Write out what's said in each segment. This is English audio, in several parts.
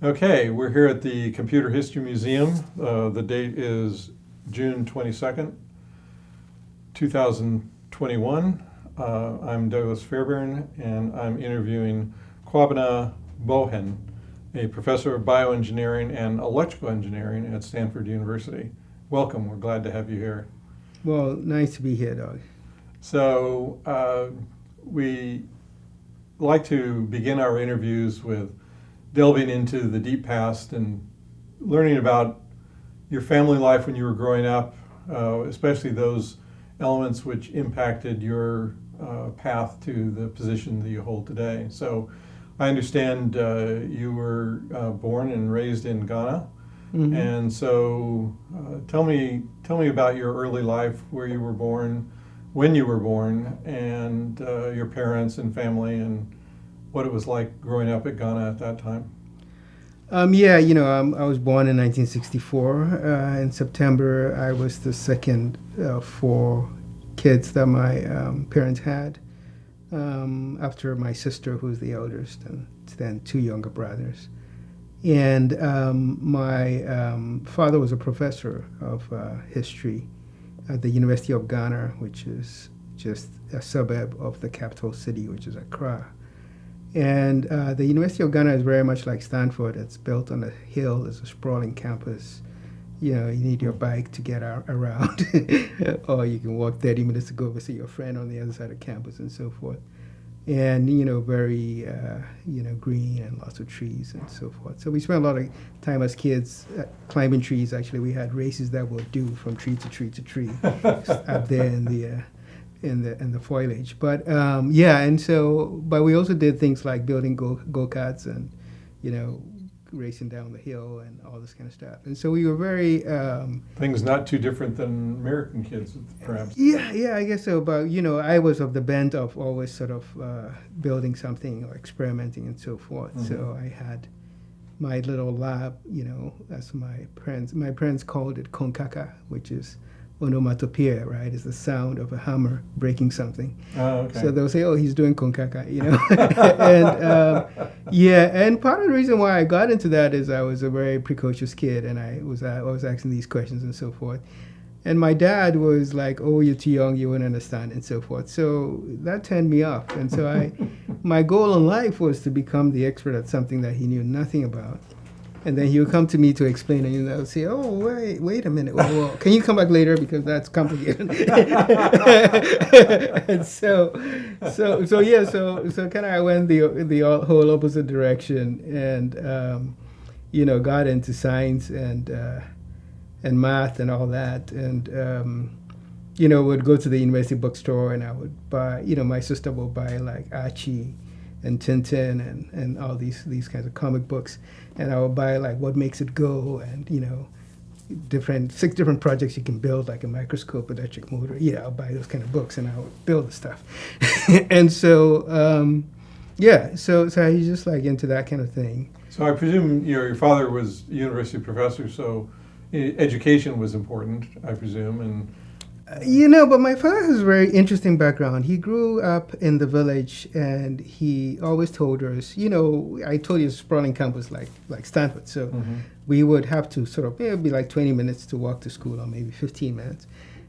Okay, we're here at the Computer History Museum. The date is June 22nd, 2021. I'm Douglas Fairbairn, and I'm interviewing Kwabena Boahen, a professor of bioengineering and electrical engineering at Stanford University. Welcome, we're glad to have you here. Well, nice to be here, Doug. So, we like to begin our interviews with delving into the deep past and learning about your family life when you were growing up, especially those elements which impacted your path to the position that you hold today. So I understand you were born and raised in Ghana. Mm-hmm. And so tell me about your early life, where you were born, when you were born, and your parents and family, and what it was like growing up at Ghana at that time. I was born in 1964. In September, I was the second of four kids that my parents had, after my sister, who's the eldest, and then two younger brothers. And my father was a professor of history at the University of Ghana, which is just a suburb of the capital city, which is Accra. And the University of Ghana is very much like Stanford. It's built on a hill. It's a sprawling campus. You need your bike to get around, or you can walk 30 minutes to go visit your friend on the other side of campus and so forth. And, very, green and lots of trees and so forth. So we spent a lot of time as kids climbing trees. Actually, we had races that would do from tree to tree to tree up there in the foliage. But but we also did things like building go-karts and, racing down the hill and all this kind of stuff. And so we were very Things not too different than American kids, perhaps. Yeah, I guess so. But I was of the bent of always sort of building something or experimenting and so forth. Mm-hmm. So I had my little lab, as my parents called it konkaka, which is onomatopoeia, right? It's the sound of a hammer breaking something. Oh, okay. So they'll say, "Oh, he's doing konkaka," and part of the reason why I got into that is I was a very precocious kid, and I was asking these questions and so forth. And my dad was like, "Oh, you're too young, you wouldn't understand," and so forth. So that turned me off. And so my goal in life was to become the expert at something that he knew nothing about. And then he would come to me to explain, and I would say, "Oh, wait a minute. Well, can you come back later because that's complicated?" And so kind of I went the whole opposite direction, and got into science and math and all that, and would go to the university bookstore, and I would buy, my sister would buy like Archie and Tintin and all these kinds of comic books, and I would buy like What Makes It Go, and 6 different projects you can build, like a microscope, electric motor. I'll buy those kind of books and I would build the stuff. And so so he's just like into that kind of thing. So I presume your father was a university professor, so education was important, I presume, and but my father has a very interesting background. He grew up in the village, and he always told us, I told you it's a sprawling campus like Stanford. So mm-hmm. we would have to sort of, it would be like 20 minutes to walk to school, or maybe 15 minutes.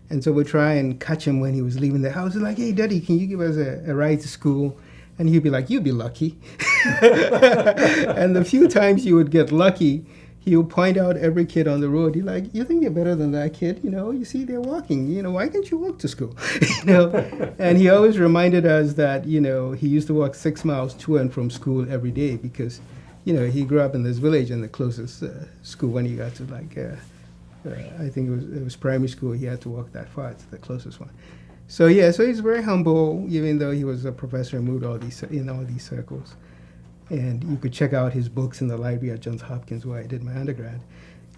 And so we'd try and catch him when he was leaving the house. He's like, "Hey, Daddy, can you give us a ride to school?" And he'd be like, "You'd be lucky." And the few times you would get lucky, he would point out every kid on the road. He's like, "You think you're better than that kid? You see they're walking. Why can't you walk to school?" And he always reminded us that, he used to walk 6 miles to and from school every day because, he grew up in this village, and the closest school when he got to I think it was primary school, he had to walk that far to the closest one. So he's very humble, even though he was a professor and moved in all these circles. And you could check out his books in the library at Johns Hopkins, where I did my undergrad.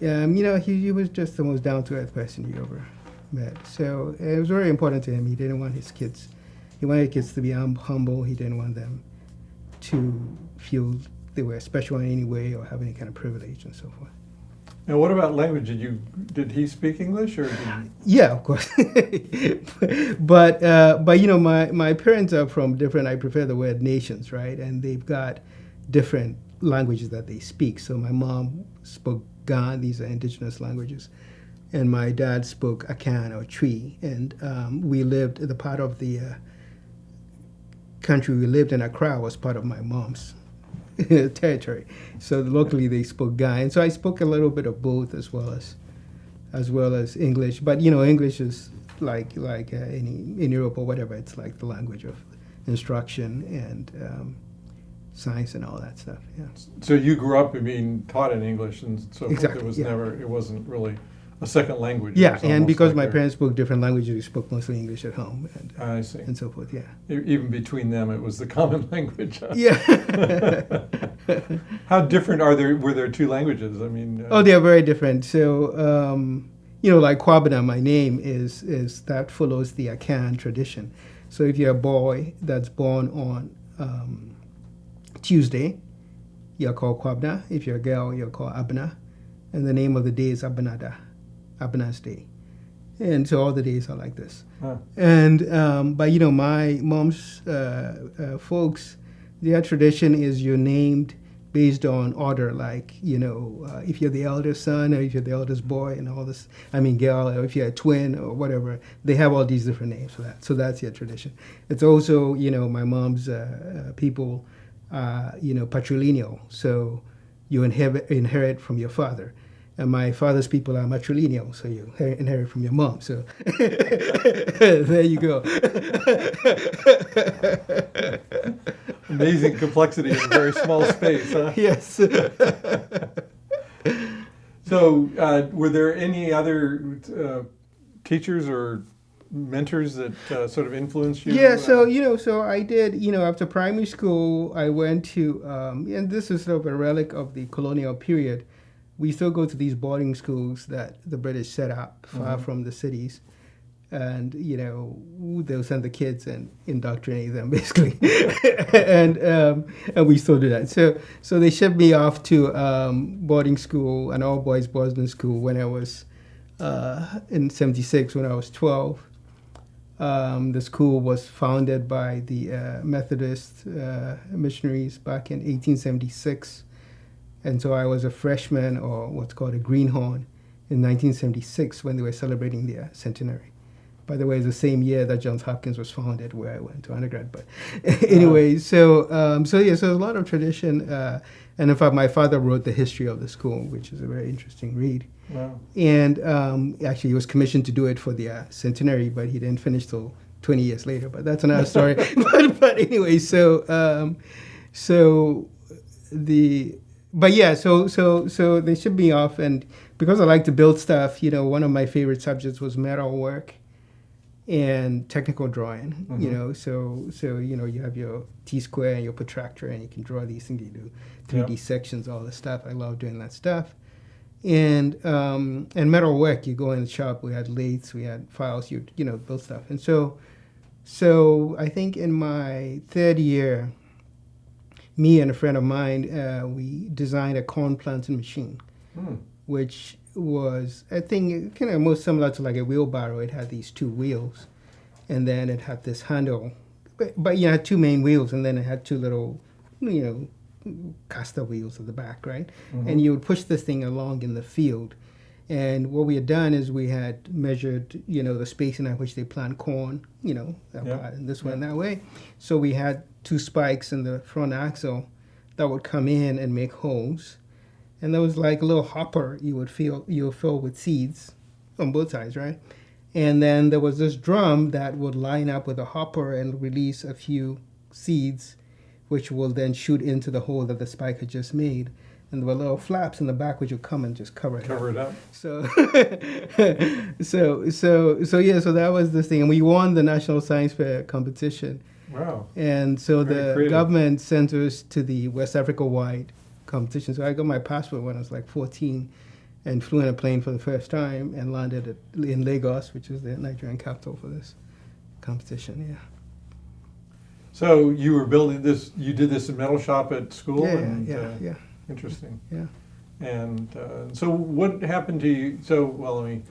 He was just the most down-to-earth person you ever met. So it was very important to him. He didn't want he wanted kids to be humble. He didn't want them to feel they were special in any way or have any kind of privilege and so forth. And what about language? Did he speak English, or did you... Yeah, of course. but my parents are from different, I prefer the word nations, right? And they've got different languages that they speak. So my mom spoke Ga, these are indigenous languages, and my dad spoke Akan or Twi. And we lived, the part of the country we lived in, Accra, was part of my mom's territory. So locally they spoke Ga. And so I spoke a little bit of both as well as English. But, English is like in Europe or whatever, it's like the language of instruction and science and all that stuff. Yeah. So you grew up being taught in English, and so Exactly, it wasn't really a second language. Yeah, and because my parents spoke different languages, we spoke mostly English at home. And, I see. And so forth. Yeah. Even between them, it was the common language. Huh? Yeah. How different were there two languages? I mean. Oh, they are very different. So, like Kwabena, my name is that follows the Akan tradition. So if you're a boy that's born on Tuesday, you're called Kwabena. If you're a girl, you're called Abena. And the name of the day is Abena's Day. And so all the days are like this. Huh. And, but my mom's folks, their tradition is you're named based on order, like, if you're the eldest son or if you're the eldest boy and all this, girl, or if you're a twin or whatever, they have all these different names for that. So that's their tradition. It's also, my mom's people, patrilineal. So you inherit from your father. And my father's people are matrilineal, so you inherit from your mom. So there you go. Amazing complexity in a very small space, huh? Yes. So, were there any other teachers or mentors that sort of influenced you? Yeah, so I did, after primary school, I went to, and this is sort of a relic of the colonial period. We still go to these boarding schools that the British set up far from the cities. And, they'll send the kids and indoctrinate them, basically. and we still do that. So they shipped me off to boarding school, an all-boys boarding school, when I was in 76, when I was 12. The school was founded by the Methodist Missionaries back in 1876. And so I was a freshman, or what's called a greenhorn, in 1976 when they were celebrating their centenary. By the way, it's the same year that Johns Hopkins was founded, where I went to undergrad. But anyway, so there's a lot of tradition. And in fact, my father wrote the history of the school, which is a very interesting read. Wow. And actually, he was commissioned to do it for the centenary, but he didn't finish till 20 years later. But that's another story. but anyway, so they shipped me off, and because I like to build stuff, one of my favorite subjects was metal work and technical drawing. So you have your T-square and your protractor, and you can draw these things. You do 3D sections, all this stuff. I love doing that stuff. And metal work, you go in the shop. We had lathes, we had files. You build stuff. And so I think in my third year, me and a friend of mine, we designed a corn planting machine, which was, I think, kind of most similar to like a wheelbarrow. It had these two wheels, and then it had this handle. But it had two main wheels, and then it had two little, caster wheels at the back, right? And you would push this thing along in the field. And what we had done is we had measured, the spacing at which they plant corn, and this way and that way. So we had two spikes in the front axle that would come in and make holes. And there was like a little hopper you would fill with seeds on both sides, right? And then there was this drum that would line up with a hopper and release a few seeds, which will then shoot into the hole that the spike had just made. And there were little flaps in the back which would come and just cover it up. So so that was this thing. And we won the National Science Fair competition. Wow. And so Very the creative. government sent us to the West Africa-wide competition. So I got my passport when I was like 14 and flew in a plane for the first time and landed in Lagos, which is the Nigerian capital for this competition, yeah. So you were building this, you did this in metal shop at school? Yeah. Interesting. Yeah. And so what happened to you? So, let me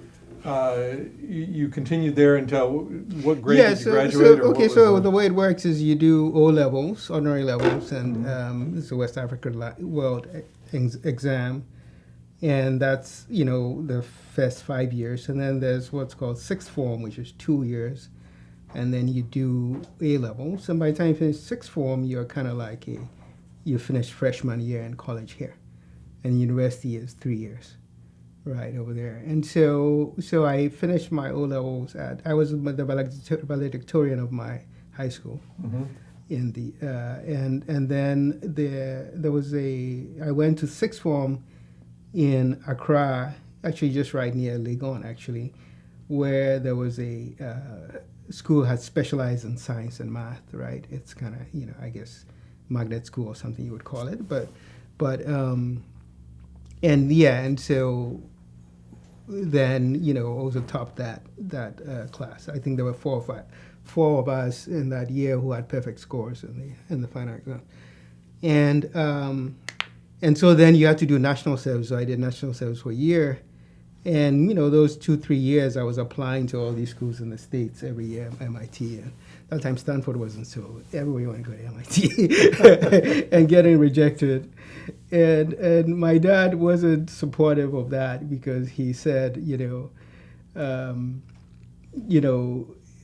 you continued there until what grade Yeah, did you so, graduate? so or what okay, was so the way it works is you do O levels, ordinary levels, and this is the West African World exam, and that's the first 5 years, and then there's what's called sixth form, which is 2 years, and then you do A levels, and by the time you finish sixth form, you're kind of like you finish freshman year in college here, and university is 3 years. Right over there, and so I finished my O levels I was the valedictorian of my high school Mm-hmm. in the and then there was I went to sixth form in Accra, actually just right near Legon actually, where there was a school had specialized in science and math. Right, it's kind of I guess magnet school or something you would call it, but and yeah, and so then also topped that class. I think there were four of us in that year who had perfect scores in the final exam, and so then you had to do national service. So I did national service for a year, and those 2-3 years I was applying to all these schools in the States every year, MIT, and that time Stanford wasn't, so everybody wanted to go to MIT and getting rejected. And my dad wasn't supportive of that because he said,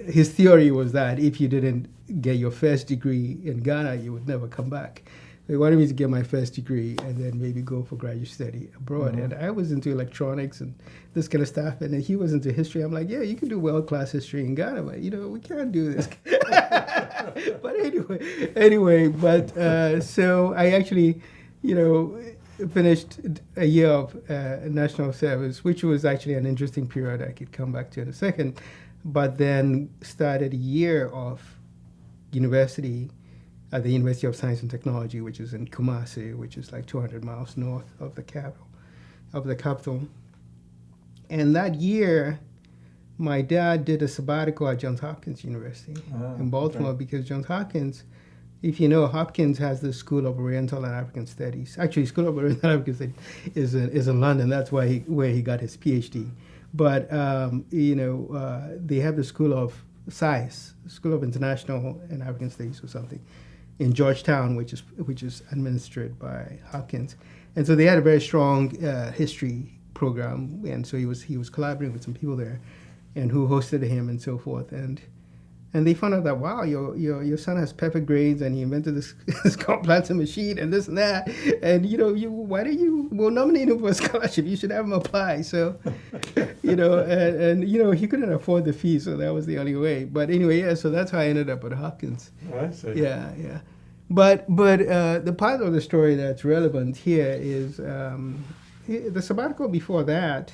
his theory was that if you didn't get your first degree in Ghana, you would never come back. They wanted me to get my first degree and then maybe go for graduate study abroad. Mm-hmm. And I was into electronics and this kind of stuff. And then he was into history. I'm like, yeah, you can do world-class history in Ghana, but, we can't do this. But so I actually, finished a year of national service, which was actually an interesting period I could come back to in a second. But then started a year of university at the University of Science and Technology, which is in Kumasi, which is like 200 miles north of the capital. And that year, my dad did a sabbatical at Johns Hopkins University in Baltimore, okay. because Johns Hopkins, if you know, Hopkins has the School of Oriental and African Studies. Actually, School of Oriental and African Studies is in London. That's where he got his PhD. But they have the School of SIAS, School of International and African Studies or something, in Georgetown, which is administered by Hopkins. And so they had a very strong history program, and so he was collaborating with some people there, and who hosted him and so forth. And they found out that, wow, your son has perfect grades, and he invented this complanter machine and this and that, and why don't we'll nominate him for a scholarship? You should have him apply. So, and he couldn't afford the fee, so that was the only way. But anyway, yeah. So that's how I ended up at Hopkins. I see. Yeah. But the part of the story that's relevant here is the sabbatical before that.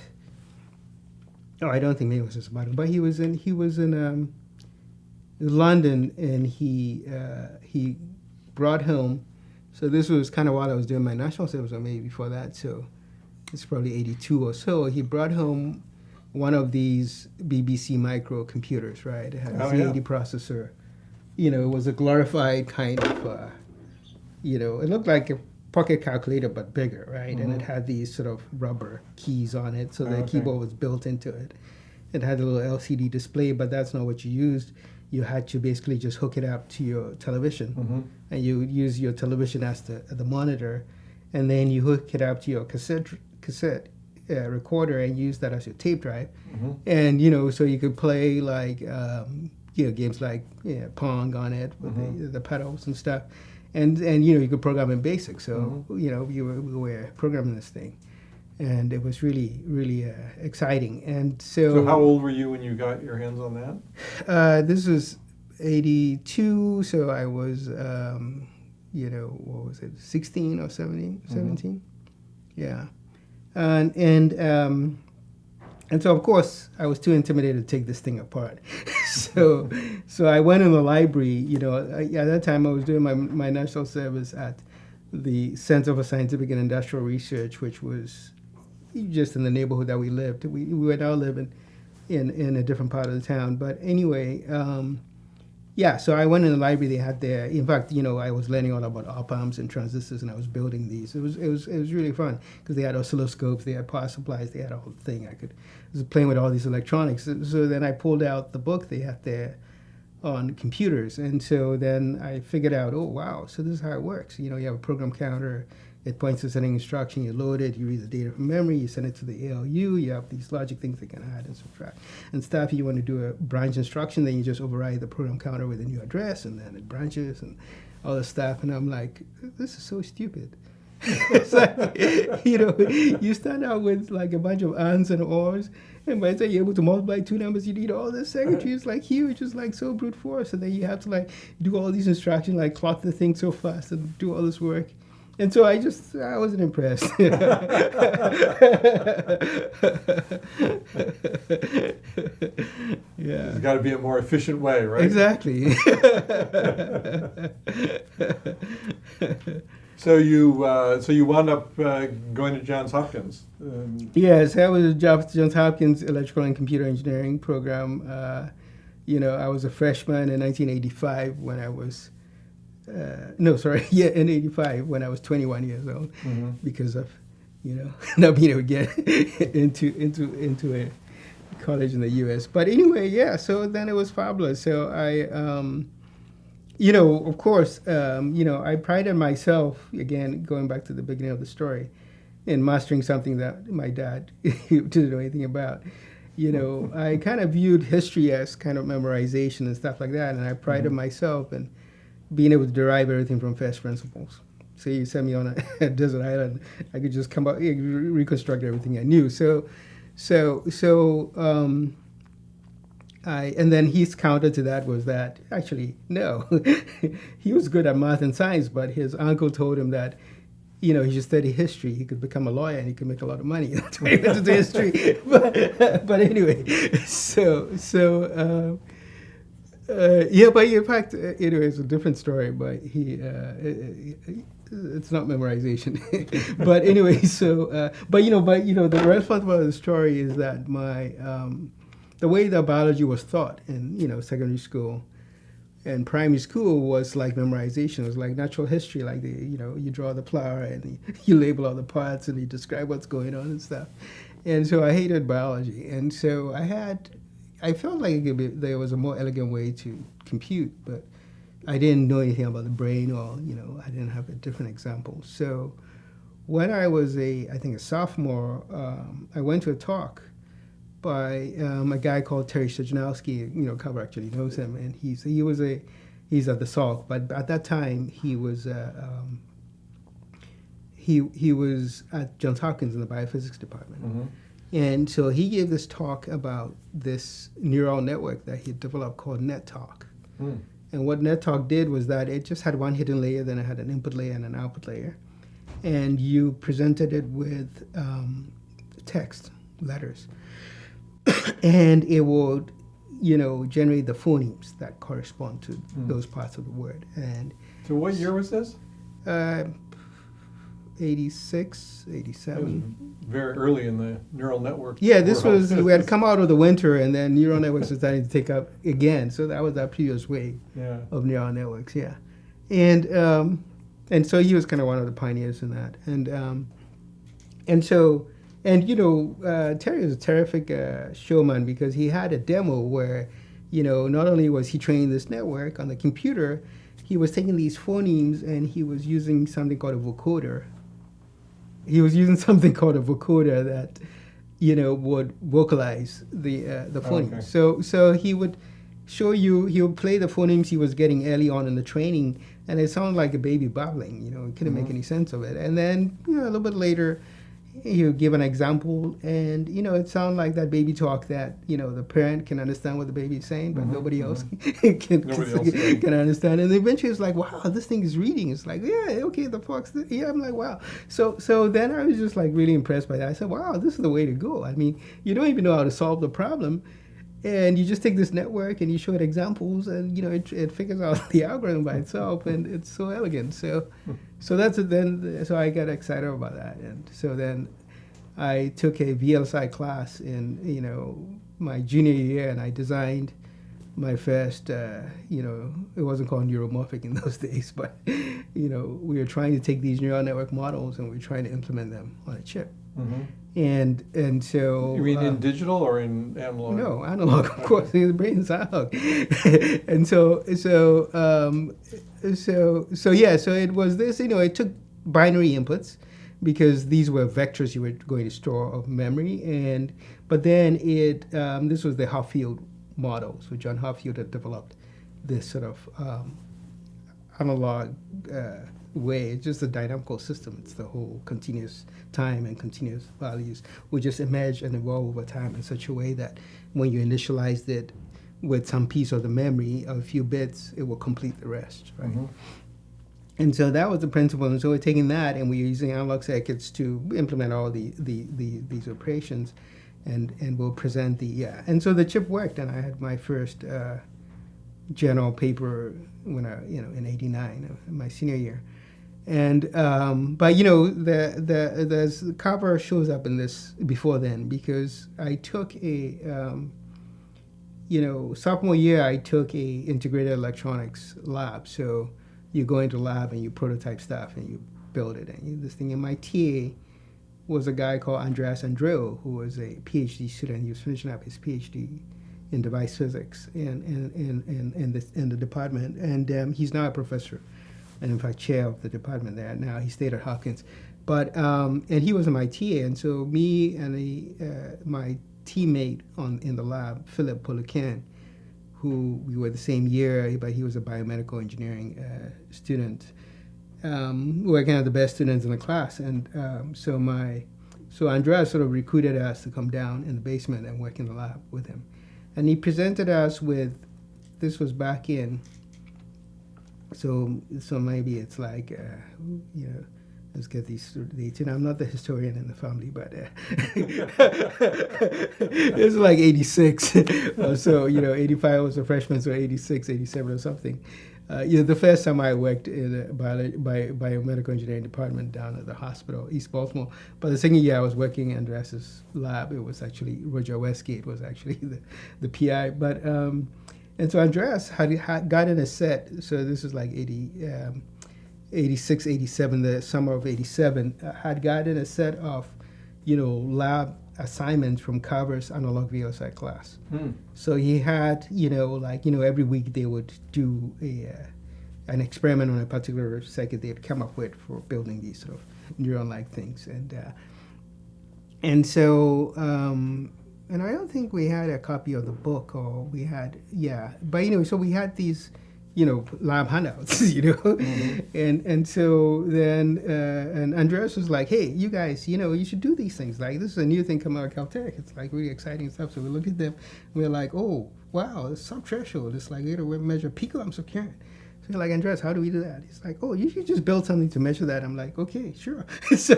Oh, I don't think maybe it was a sabbatical, but he was in London, and he brought home. So this was kind of while I was doing my national service, or maybe before that. So it's probably 82 or so. He brought home one of these BBC microcomputers, right? It had a Z80 processor. It was a glorified kind of, it looked like a pocket calculator but bigger, right? Mm-hmm. And it had these sort of rubber keys on it, so the keyboard was built into it. It had a little LCD display, but that's not what you used. You had to basically just hook it up to your television, and you would use your television as the monitor, and then you hook it up to your cassette recorder and use that as your tape drive, and so you could play like games like Pong on it with the pedals and stuff, and you could program in BASIC. So we were programming this thing, and it was really exciting. And So how old were you when you got your hands on that? This was 82, so I was what was it, 16 or 17? Yeah. And so, of course, I was too intimidated to take this thing apart. so I went in the library. At that time, I was doing my national service at the Center for Scientific and Industrial Research, which was just in the neighborhood that we lived. We were now living in a different part of the town. But anyway, Yeah, so I went in the library. They had their, in fact, I was learning all about op amps and transistors, and I was building these. It was really fun because they had oscilloscopes, they had power supplies, they had a whole thing. I was playing with all these electronics. So then I pulled out the book they had there on computers, and so then I figured out, oh wow, so this is how it works. You have a program counter. It points to setting instruction, you load it, you read the data from memory, you send it to the ALU, you have these logic things that can add and subtract and stuff. You want to do a branch instruction, then you just override the program counter with a new address, and then it branches and all this stuff. And I'm like, this is so stupid. It's like, you start out with like a bunch of ands and ors, and by the time you're able to multiply two numbers, you need all this circuitry. It's like huge, it's like so brute force. And then you have to like do all these instructions, like clock the thing so fast and do all this work. And so I wasn't impressed. There's Yeah. got to be a more efficient way, right? Exactly. So you wound up going to Johns Hopkins. Yes, I was at Johns Hopkins Electrical and Computer Engineering program. I was a freshman in 1985 when I was. In 85 when I was 21 years old, because of, not being able to get into a college in the U.S. But anyway, yeah. So then it was fabulous. So I, of course, I prided myself, again, going back to the beginning of the story, in mastering something that my dad didn't know anything about. I kind of viewed history as kind of memorization and stuff like that, and I prided myself in being able to derive everything from first principles. So you sent me on a desert island, I could just come out, reconstruct everything I knew. And then his counter to that was that, actually, no, he was good at math and science, but his uncle told him that, he should study history. He could become a lawyer and he could make a lot of money. That's why he went into history. But anyway, but in fact, it's a different story. But it's not memorization. But anyway, the relevant part of the story is that the way that biology was taught in secondary school and primary school was like memorization. It was like natural history, like you draw the flower and you label all the parts and you describe what's going on and stuff. And so I hated biology, and so I felt like there was a more elegant way to compute, but I didn't know anything about the brain, or I didn't have a different example. So when I was I think a sophomore, I went to a talk by a guy called Terry Stojanowski. Cover actually knows him, and he's at the Salk, but at that time he was at Johns Hopkins in the biophysics department. Mm-hmm. And so he gave this talk about this neural network that he had developed called NetTalk. Mm. And what NetTalk did was that it just had one hidden layer, then it had an input layer and an output layer. And you presented it with text, letters. And it would, generate the phonemes that correspond to those parts of the word. And so what year was this? 86, 87. Very early in the neural network. Yeah, this was, we had come out of the winter, and then neural networks were starting to take up again. So that was our previous wave of neural networks, yeah. And so he was kind of one of the pioneers in that. Terry was a terrific showman, because he had a demo where, not only was he training this network on the computer, he was taking these phonemes and he was using something called a vocoder. That, would vocalize the phonemes. Okay. So he would show you, he would play the phonemes he was getting early on in the training, and it sounded like a baby babbling. He couldn't make any sense of it. And then, a little bit later, he would give an example, and it sounded like that baby talk that the parent can understand what the baby is saying, but nobody else can understand. And eventually it's like, wow, this thing is reading. It's like, yeah, okay, the fox. Yeah, I'm like, wow. So then I was just like really impressed by that. I said, wow, this is the way to go. I mean, you don't even know how to solve the problem, and you just take this network and you show it examples, and it figures out the algorithm by itself, and it's so elegant. So that's it. Then so I got excited about that, and so then I took a VLSI class in my junior year, and I designed my first, it wasn't called neuromorphic in those days, but, we were trying to take these neural network models and we were trying to implement them on a chip. Mm-hmm. And so... You mean in digital or in analog? No, analog, of course. The brain is analog. And so it was this, it took binary inputs because these were vectors you were going to store of memory. But then this was the Hopfield model. So John Hopfield had developed this sort of analog way. It's just a dynamical system. It's the whole continuous time and continuous values will just emerge and evolve over time in such a way that when you initialized it with some piece of the memory, a few bits, it will complete the rest, right? Mm-hmm. And so that was the principle. And so we're taking that and we're using analog circuits to implement all these operations, and we'll present and so the chip worked, and I had my first journal paper when in '89, my senior year. And but the cover shows up in this before then because I took a sophomore year I took a integrated electronics lab. So you go into lab and you prototype stuff and you build it and this thing. And my TA was a guy called Andreas Andreu, who was a PhD student. He was finishing up his PhD in device physics in the department, and he's now a professor. And in fact, chair of the department there now. He stayed at Hopkins, but and he was my TA, and so me and my teammate in the lab, Philip Polucan, who we were the same year, but he was a biomedical engineering student, working at the best students in the class, and so Andreas sort of recruited us to come down in the basement and work in the lab with him, and he presented us with, this was back in. So maybe it's like, let's get these dates. I'm not the historian in the family, but it's like 86. So, 85 was a freshman, so 86, 87 or something. The first time I worked in a biomedical engineering department down at the hospital, East Baltimore. But the second year I was working in Andreas's lab. It was actually, Roger Westgate was actually the PI. But... and so Andreas had gotten a set, so this is like 86, 87, the summer of 87, had gotten a set of, lab assignments from Carver's analog VLSI class. Mm. So he had, every week they would do an experiment on a particular circuit they'd come up with for building these sort of neuron-like things. And so... and I don't think we had a copy of the book, or we had, but so we had these, lab handouts, mm-hmm. and so then, and Andreas was like, hey, you guys, you should do these things. Like, this is a new thing coming out of Caltech. It's like really exciting stuff. So we looked at them, and we're like, oh, wow, it's sub-threshold. It's like, we measure picoamps of current. So you're like, Andreas, how do we do that? He's like, oh, you should just build something to measure that. I'm like, okay, sure. so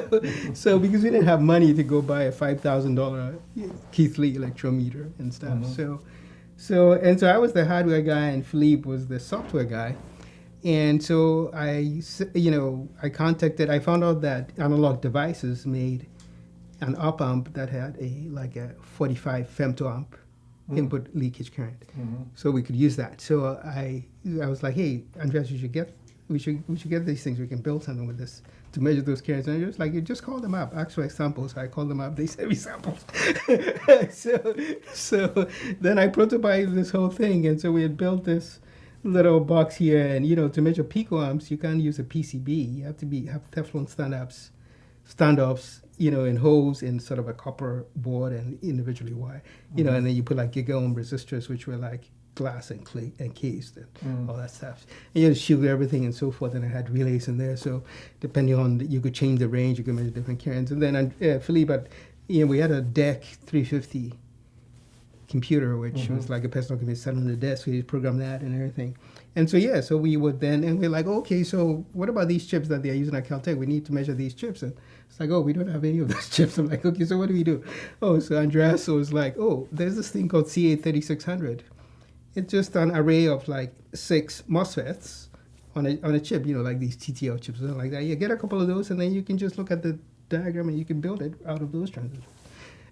because we didn't have money to go buy a $5,000 Keithley electrometer and stuff. Mm-hmm. So I was the hardware guy and Philippe was the software guy. And so I found out that Analog Devices made an op-amp that had a 45 femtoamp input leakage current, so we could use that. So I was like, hey, Andreas, we should get these things. We can build something with this to measure those currents. And just like, you just call them up, ask for examples. So I called them up. They sent me samples. so then I prototyped this whole thing, and so we had built this little box here. And to measure picoamps, you can't use a PCB. You have to have Teflon standoffs, in holes in sort of a copper board and individually wire, and then you put like giga-ohm resistors, which were like glass and clay encased and all that stuff. And you had to shield everything and so forth, and I had relays in there. So depending on, you could change the range, you could measure different currents. And then Philippe, we had a DEC 350 computer, which was like a personal computer sat on the desk. We programmed that and everything. And so so we would then, and we're like, okay, so what about these chips that they're using at Caltech? We need to measure these chips. And it's like, oh, we don't have any of those chips. I'm like, okay, so what do we do? Oh, so Andreas was like, oh, there's this thing called CA3600. It's just an array of like 6 MOSFETs on a chip, like these TTL chips, like that. You get a couple of those, and then you can just look at the diagram and you can build it out of those transistors.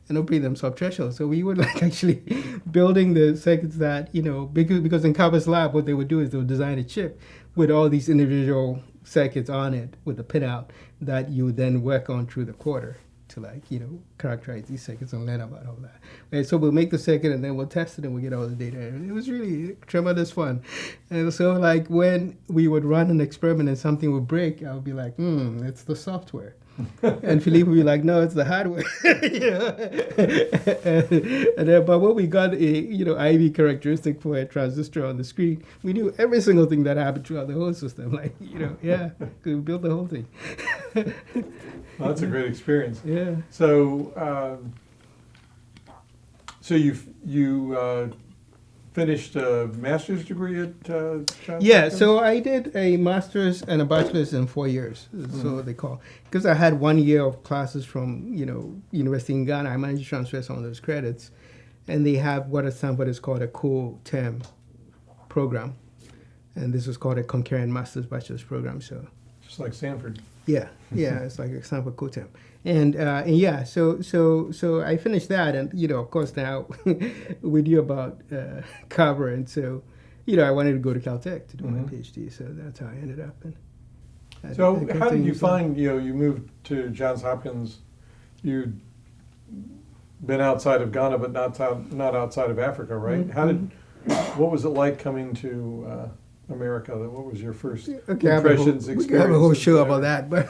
and operate them sub-threshold. So we were like actually building the circuits that, because in Carver's lab, what they would do is they would design a chip with all these individual circuits on it with the pinout that you would then work on through the quarter to characterize these circuits and learn about all that. And so we'll make the circuit and then we'll test it and we'll get all the data. And it was really tremendous fun. And so when we would run an experiment and something would break, I would be like, it's the software. And Philippe would be like, no, it's the hardware. But when we got a IV characteristic for a transistor on the screen, we knew every single thing that happened throughout the whole system. We built the whole thing. Well, that's a great experience. Yeah. So, you finished a master's degree at Johns Hopkins? So I did a master's and a bachelor's in 4 years. So they call, because I had 1 year of classes from University in Ghana. I managed to transfer some of those credits, and they have what at Stanford is called a co-term program, and this was called a concurrent master's bachelor's program. So just like Stanford. Yeah, it's like a Stanford co-term. And so I finished that, and of course now we knew about Carver, and so I wanted to go to Caltech to do my PhD, so that's how I ended up. So how did you find you moved to Johns Hopkins? You'd been outside of Ghana, but not outside of Africa, right? What was it like coming to America? What was your first impressions, experiences? We could have a whole show about that, but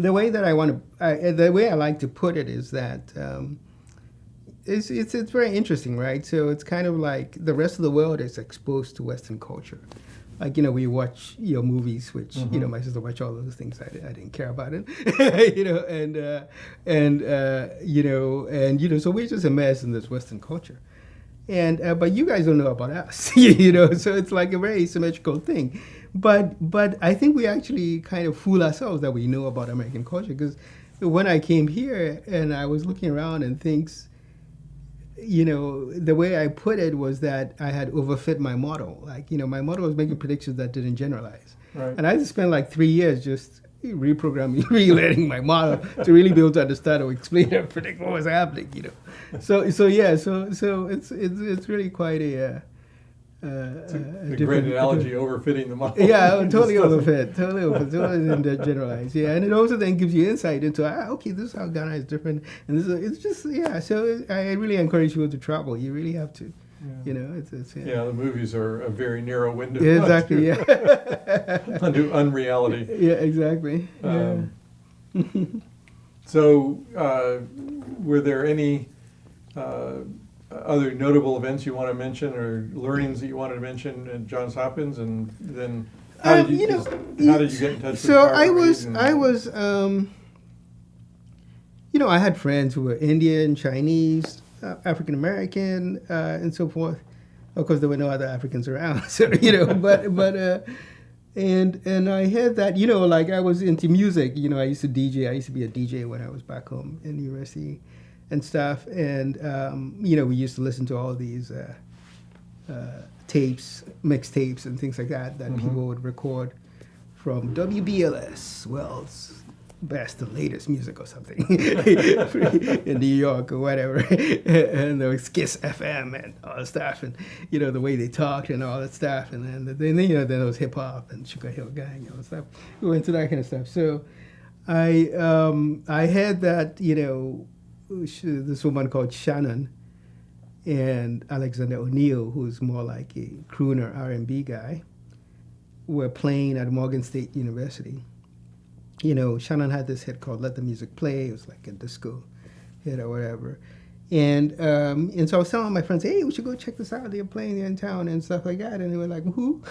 the way that the way I like to put it is that it's very interesting, right? So it's kind of like the rest of the world is exposed to Western culture. Like, we watch, movies, which, my sister watched all those things. I didn't care about it, so we're just immersed in this Western culture. And but you guys don't know about us, so it's like a very symmetrical thing. But I think we actually kind of fool ourselves that we know about American culture, because when I came here and I was looking around and things, the way I put it was that I had overfit my model. Like, my model was making predictions that didn't generalize. Right. And I had to spend like 3 years just reprogramming, relearning my model to really be able to understand or explain and predict what was happening, So it's really quite a great analogy, overfitting the model. Yeah, totally overfit, totally didn't generalize. Yeah, and it also then gives you insight into, okay, this is how Ghana is different, and it's just, so I really encourage people to travel. You really have to. Yeah. The movies are a very narrow window. Yeah, exactly. Onto unreality. Yeah, exactly. So, were there any other notable events you want to mention, or learnings that you wanted to mention at Johns Hopkins, and then how did you get in touch with Carver? I was I had friends who were Indian, Chinese, African American, and so forth. Of course, there were no other Africans around, so and I had that, like I was into music. I used to DJ. I used to be a DJ when I was back home in university and stuff. And we used to listen to all these tapes, mixtapes, and things like that people would record from WBLS, Wells. Best and latest music or something in New York or whatever, and there was Kiss FM and all that stuff, and the way they talked and all that stuff, and then there was hip hop and Sugar Hill Gang and all that stuff. We went to that kind of stuff. So I had that this woman called Shannon and Alexander O'Neill, who's more like a crooner R&B guy, were playing at Morgan State University. Shannon had this hit called "Let the Music Play." It was like a disco hit or whatever, and so I was telling my friends, "Hey, we should go check this out. They're playing there in town and stuff like that." And they were like, "Who?"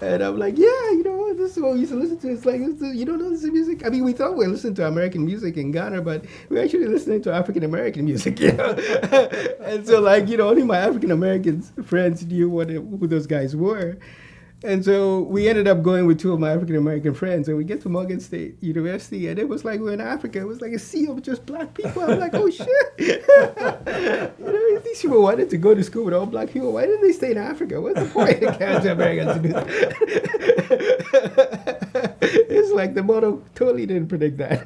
And I'm like, "Yeah, this is what we used to listen to. It's like, you don't know this is music. I mean, we thought we were listening to American music in Ghana, but we're actually listening to African American music, And so, only my African American friends knew who those guys were." And so we ended up going with two of my African-American friends, and we get to Morgan State University, and it was like we're in Africa. It was like a sea of just black people. I'm like, oh, shit. If these people wanted to go to school with all black people, why didn't they stay in Africa? What's the point of Canada Americans to do that? It's like the model totally didn't predict that.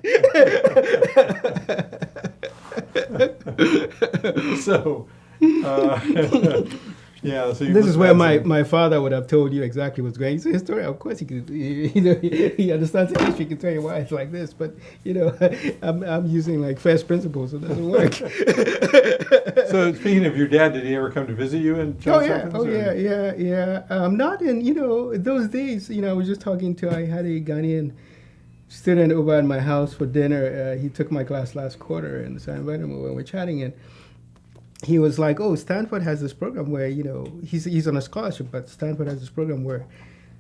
So, yeah. So you This must is have where had some- my father would have told you exactly what's going. He's a historian, of course he could. He understands the history. He can tell you why it's like this. But I'm using like first principles, so it doesn't work. So speaking of your dad, did he ever come to visit you in Oh Johns yeah, Hopkins? oh or- yeah. Not in those days. I was just talking to. I had a Ghanaian student over at my house for dinner. He took my class last quarter, and so I invited him over. And we're chatting, and he was like, "Oh, Stanford has this program where he's on a scholarship, but Stanford has this program where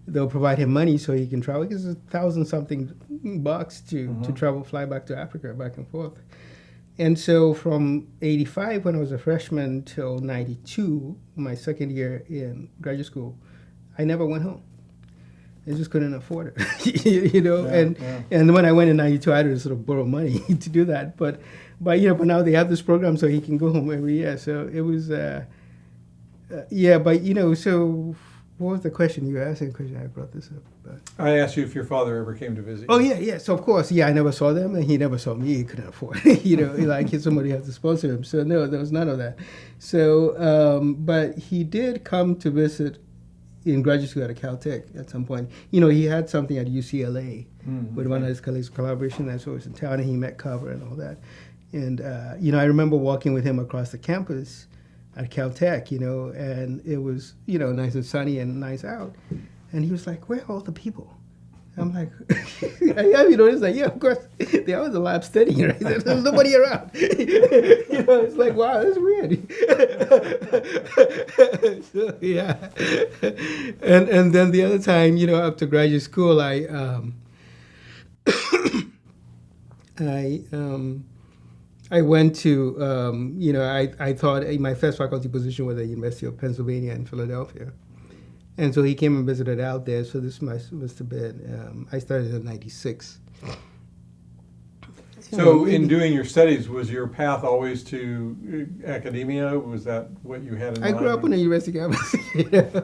they'll provide him money so he can travel. It's $1,000-something bucks to travel, fly back to Africa, back and forth." And so from '85, when I was a freshman, till '92, my second year in graduate school, I never went home. I just couldn't afford it, And when I went in '92, I had to sort of borrow money to do that. But now they have this program so he can go home every year. So it was, So what was the question you were asking? A question I brought this up. But. I asked you if your father ever came to visit Oh you. yeah. So of course, I never saw them, and he never saw me. He couldn't afford, like somebody had to sponsor him. So no, there was none of that. So, but he did come to visit in graduate school at Caltech at some point. He had something at UCLA with one of his colleagues, collaboration. That's what was in town, and he met Carver and all that. And I remember walking with him across the campus at Caltech, and it was nice and sunny and nice out. And he was like, "Where are all the people?" I'm like, it's like, yeah, of course, they are in the lab studying, right? There's nobody around. It's like, wow, that's weird. So, yeah. And then the other time, after graduate school, I went to, I thought my first faculty position was at the University of Pennsylvania in Philadelphia. And so he came and visited out there. So this must have been, I started in '96. So in doing your studies, was your path always to academia? Was that what you had in mind? I grew up on a university campus.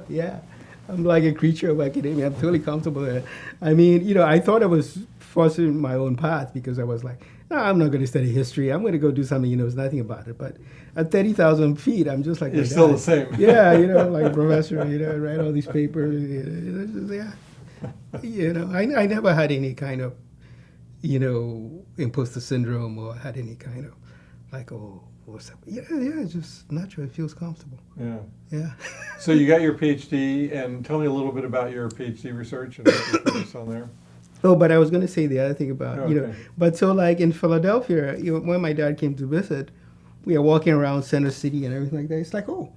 Yeah. I'm like a creature of academia. I'm totally comfortable there. I mean, I thought I was forcing my own path because I was like, no, I'm not going to study history. I'm going to go do something he knows nothing about it. But at 30,000 feet, I'm just like, You're still the same. Yeah, like a professor, write all these papers. I never had any kind of, imposter syndrome or had any kind of like, oh, what's up? Yeah, it's just natural. It feels comfortable. Yeah. So you got your PhD, and tell me a little bit about your PhD research and what you focused on there. Oh, but I was going to say the other thing about, Okay. but so like in Philadelphia, when my dad came to visit, we are walking around Center City and everything like that. It's like, oh,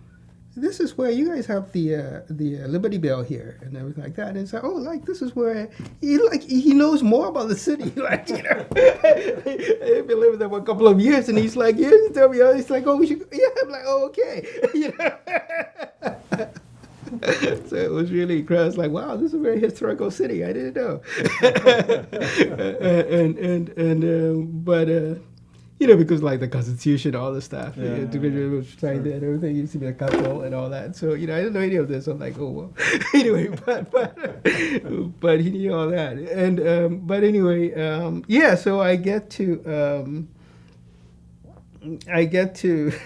this is where you guys have the Liberty Bell here and everything like that. And it's like, oh, like this is where he knows more about the city. He's been living there for a couple of years, and he's like, yeah, tell me. He's like, oh, we should. Yeah, I'm like, oh, okay. So it was really crazy. I was like, wow, this is a very historical city. I didn't know. Because like the Constitution, all the stuff, was signed there and everything used to be a capital and all that. So I didn't know any of this. I'm like, oh well. Anyway, but he knew all that. And but anyway, So I get to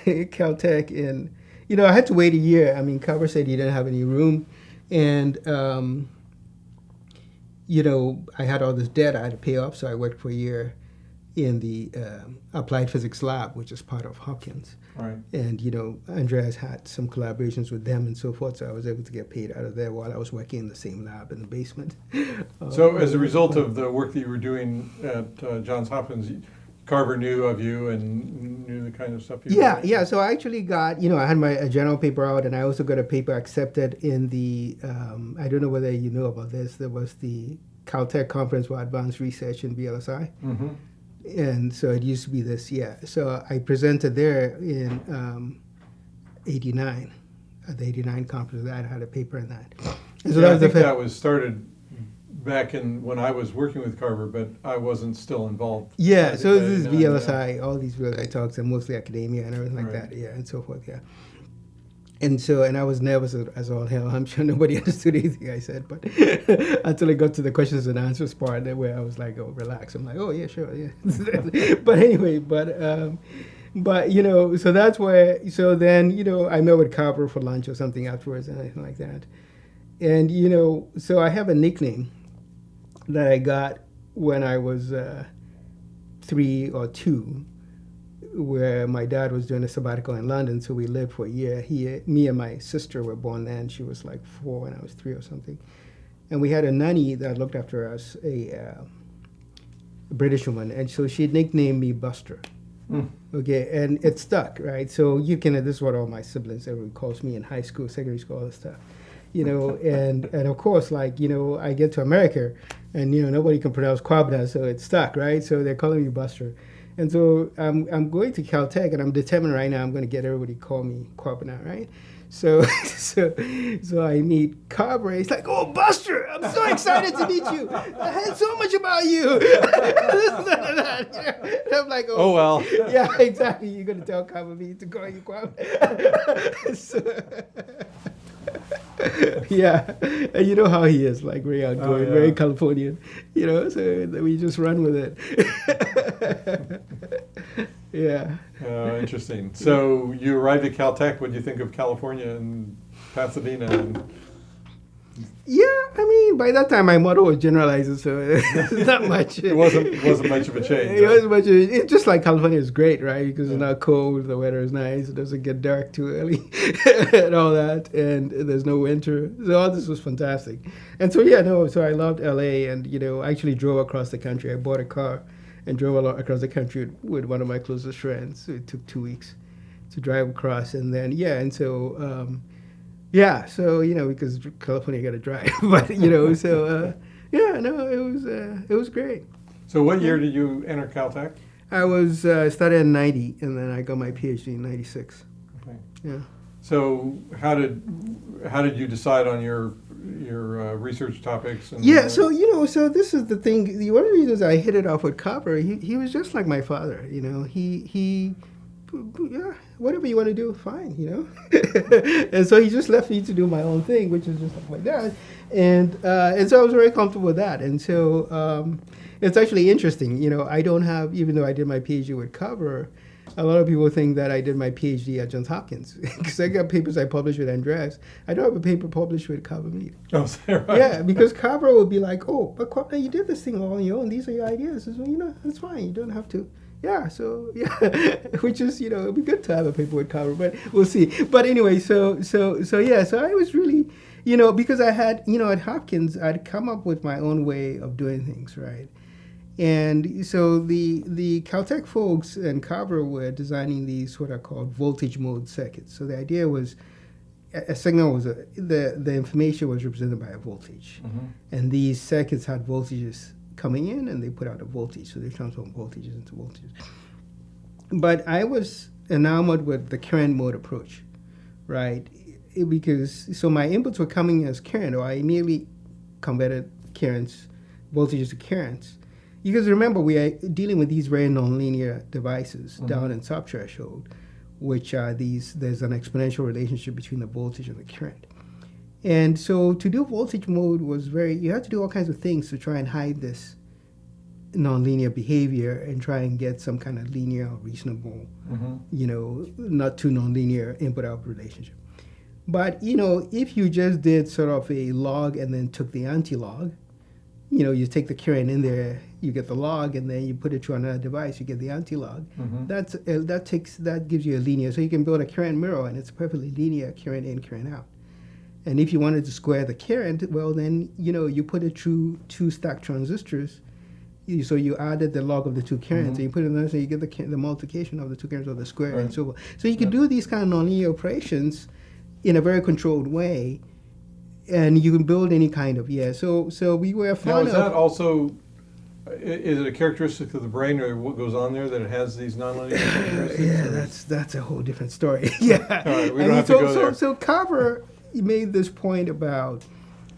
Caltech in. I had to wait a year. I mean, Carver said he didn't have any room, and I had all this debt I had to pay off, so I worked for a year in the applied physics lab, which is part of Hopkins. Right. And Andreas had some collaborations with them and so forth, so I was able to get paid out of there while I was working in the same lab in the basement. So as a result of the work that you were doing at Johns Hopkins, Carver knew of you and knew the kind of stuff you were doing? Yeah. So I actually got, I had my general paper out, and I also got a paper accepted in the, I don't know whether you know about this, there was the Caltech Conference for Advanced Research in VLSI. Mm-hmm. And so it used to be this, So I presented there in '89, at the '89 conference. I had a paper in that. And so I think that was started back in when I was working with Carver, but I wasn't still involved. Yeah, so this is VLSI, all these VLSI talks, and mostly academia and everything like that, and so forth, And I was nervous as all hell. I'm sure nobody understood anything I said, but until I got to the questions and answers part, where I was like, "Oh, relax." I'm like, "Oh yeah, sure, yeah." But anyway, but so that's where. So then I met with Carver for lunch or something afterwards, and anything like that. And so I have a nickname that I got when I was 3 or 2, where my dad was doing a sabbatical in London, so we lived for a year. Me and my sister were born then. She was like 4 when I was 3 or something. And we had a nanny that looked after us, a British woman, and so she nicknamed me Buster. Mm. Okay, and it stuck, right? So this is what all my siblings, everyone calls me in high school, secondary school, all this stuff. And of course, I get to America, and nobody can pronounce Kwabena, so it stuck, right? So they're calling me Buster. And so I'm going to Caltech, and I'm determined right now I'm going to get everybody to call me Kwabena, right? So I meet Carver. He's like, "Oh, Buster, I'm so excited to meet you. I heard so much about you." And I'm like, Oh, well. Yeah, exactly. You're going to tell Carver me to call you Kwabena. Yeah, and you know how he is, like very outgoing, very Californian, so we just run with it. Yeah. Interesting. So you arrived at Caltech. What do you think of California and Pasadena? Yeah, I mean, by that time my motto was generalizing, so not much. It wasn't much of a change. It wasn't much. It's just like California is great, right? Because it's not cold, the weather is nice, it doesn't get dark too early, and all that, and there's no winter. So all this was fantastic. And so so I loved LA, and I actually drove across the country. I bought a car and drove across the country with one of my closest friends. So it took 2 weeks to drive across, and then so because California got to drive, but it was great. So what year did you enter Caltech? I was started in '90, and then I got my PhD in '96. Okay. Yeah. So how did you decide on your research topics? And so this is the thing. One of the reasons I hit it off with Copper, he was just like my father. He whatever you want to do, fine, And so he just left me to do my own thing, which is just like my dad. And so I was very comfortable with that. And so it's actually interesting, I don't have, even though I did my PhD with Carver, a lot of people think that I did my PhD at Johns Hopkins because I got papers I published with Andreas. I don't have a paper published with Carver Mead. Oh, is that right? Yeah, because Carver would be like, "Oh, but Kwabena, you did this thing all on your own. These are your ideas. So, that's fine. You don't have to." Yeah, so which is it'd be good to have a paper with Carver, but we'll see. But anyway, so I was really, because I had, at Hopkins, I'd come up with my own way of doing things, right? And so the Caltech folks and Carver were designing these what are called voltage mode circuits. So the idea was a signal was the information was represented by a voltage, and these circuits had voltages coming in, and they put out a voltage, so they transform voltages into voltages. But I was enamored with the current mode approach, right? Because my inputs were coming as current, or I immediately converted voltages to currents. Because remember, we are dealing with these very nonlinear devices down in subthreshold, which are there's an exponential relationship between the voltage and the current. And so to do voltage mode you had to do all kinds of things to try and hide this nonlinear behavior and try and get some kind of linear or reasonable, not too nonlinear input-output relationship. But, if you just did sort of a log and then took the anti-log, you take the current in there, you get the log, and then you put it to another device, you get the anti-log. That gives you a linear. So you can build a current mirror, and it's perfectly linear, current in, current out. And if you wanted to square the current, well, then, you put it through 2 stacked transistors. So you added the log of the 2 currents, and you put it in there, so you get the multiplication of the 2 currents of the square, and so forth. So you could do these kind of nonlinear operations in a very controlled way, and you can build any kind of, So we were fond of... Now, is that also... Is it a characteristic of the brain, or what goes on there, that it has these nonlinear characteristics? That's a whole different story. Yeah. All right, we don't have to go there. So Carver made this point about,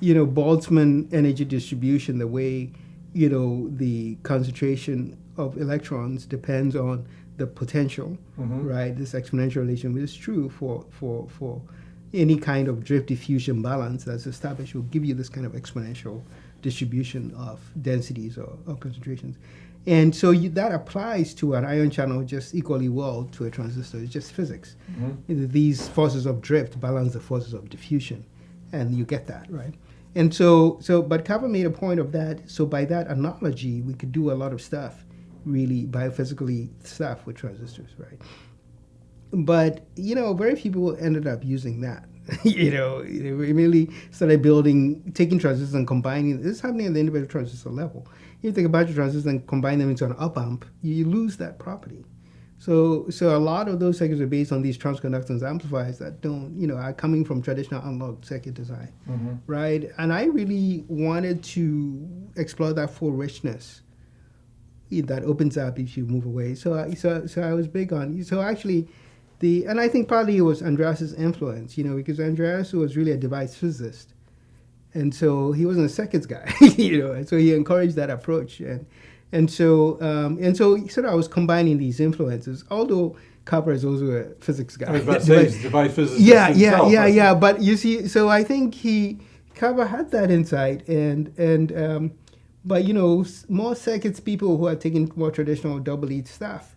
Boltzmann energy distribution, the way, the concentration of electrons depends on the potential, right? This exponential relation is true for any kind of drift diffusion balance that's established will give you this kind of exponential distribution of densities or concentrations. And so that applies to an ion channel just equally well to a transistor. It's just physics. These forces of drift balance the forces of diffusion, and you get that, right? And but Kappa made a point of that. So by that analogy, we could do a lot of stuff, really biophysically stuff with transistors, right? But, very few people ended up using that. We really started taking transistors and combining. This is happening at the individual transistor level. If you take a bunch of transistors and combine them into an op amp, you lose that property. So a lot of those circuits are based on these transconductance amplifiers that are coming from traditional analog circuit design, right? And I really wanted to explore that full richness that opens up if you move away. So I was big on. So actually, and I think partly it was Andreas's influence, because Andreas was really a device physicist, and so he wasn't a circuits guy, and so he encouraged that approach, and so sort of I was combining these influences, although Kappa is also a physics guy. I was about to say he's a device physicist himself. Yeah. But you see, so I think Kappa had that insight, but more circuits people who are taking more traditional double lead stuff,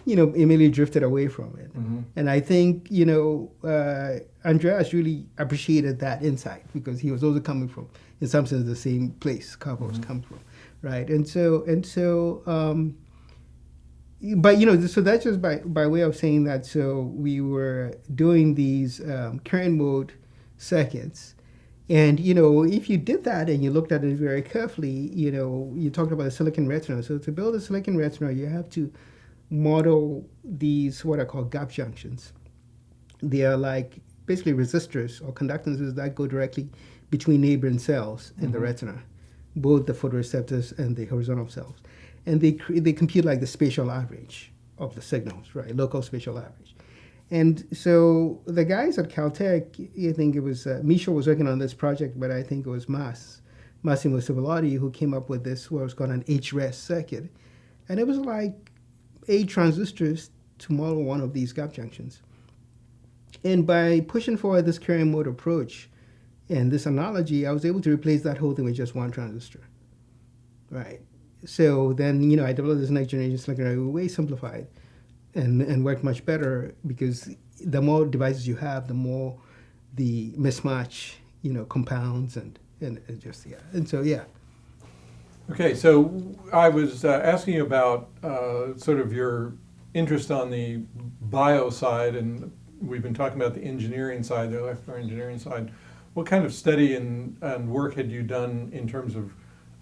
immediately drifted away from it. And I think, Andreas really appreciated that insight because he was also coming from, in some sense, the same place Kappa was coming from, right? So that's just by way of saying that. So we were doing these current mode circuits. And, if you did that and you looked at it very carefully, you talked about a silicon retina. So to build a silicon retina, you have to model these, what I call gap junctions. They are like basically resistors or conductances that go directly between neighboring cells in the retina, both the photoreceptors and the horizontal cells. And they compute like the spatial average of the signals, right? Local spatial average. And so the guys at Caltech, I think it was, Michel was working on this project, but I think it was Massimo Civilotti who came up with this, what was called an HRES circuit. And it was like 8 transistors to model one of these gap junctions. And by pushing forward this current mode approach and this analogy, I was able to replace that whole thing with just one transistor, right? So then, I developed this next generation silicon array, way simplified and worked much better because the more devices you have, the more the mismatch, compounds and just, yeah. And so, yeah. Okay, so I was asking you about sort of your interest on the bio side, and we've been talking about the engineering side, the electrical engineering side. What kind of study and work had you done in terms of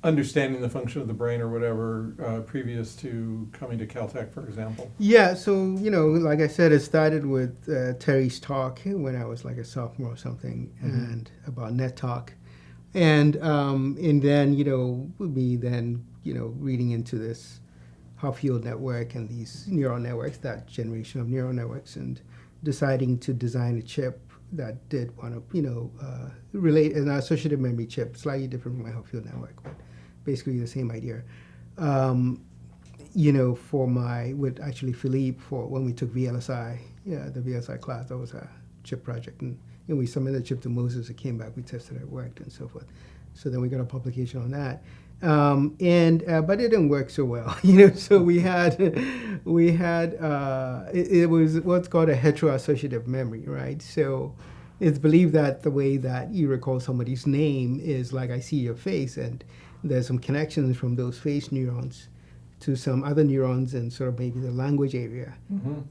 understanding the function of the brain or whatever previous to coming to Caltech, for example? Yeah, so, like I said, it started with Terry's talk when I was like a sophomore or something, and about net talk. And then, reading into this Hopfield network and these neural networks, that generation of neural networks, and deciding to design a chip that did want to, relate an associative memory chip, slightly different from my Hopfield network, but basically the same idea. With actually Philippe for when we took VLSI, the VLSI class, that was a chip project. And we submitted the chip to Moses, it came back, we tested it, worked, and so forth. So then we got a publication on that. But it didn't work so well, so we had it was what's called a heteroassociative memory, right? So it's believed that the way that you recall somebody's name is like I see your face, and there's some connections from those face neurons to some other neurons in sort of maybe the language area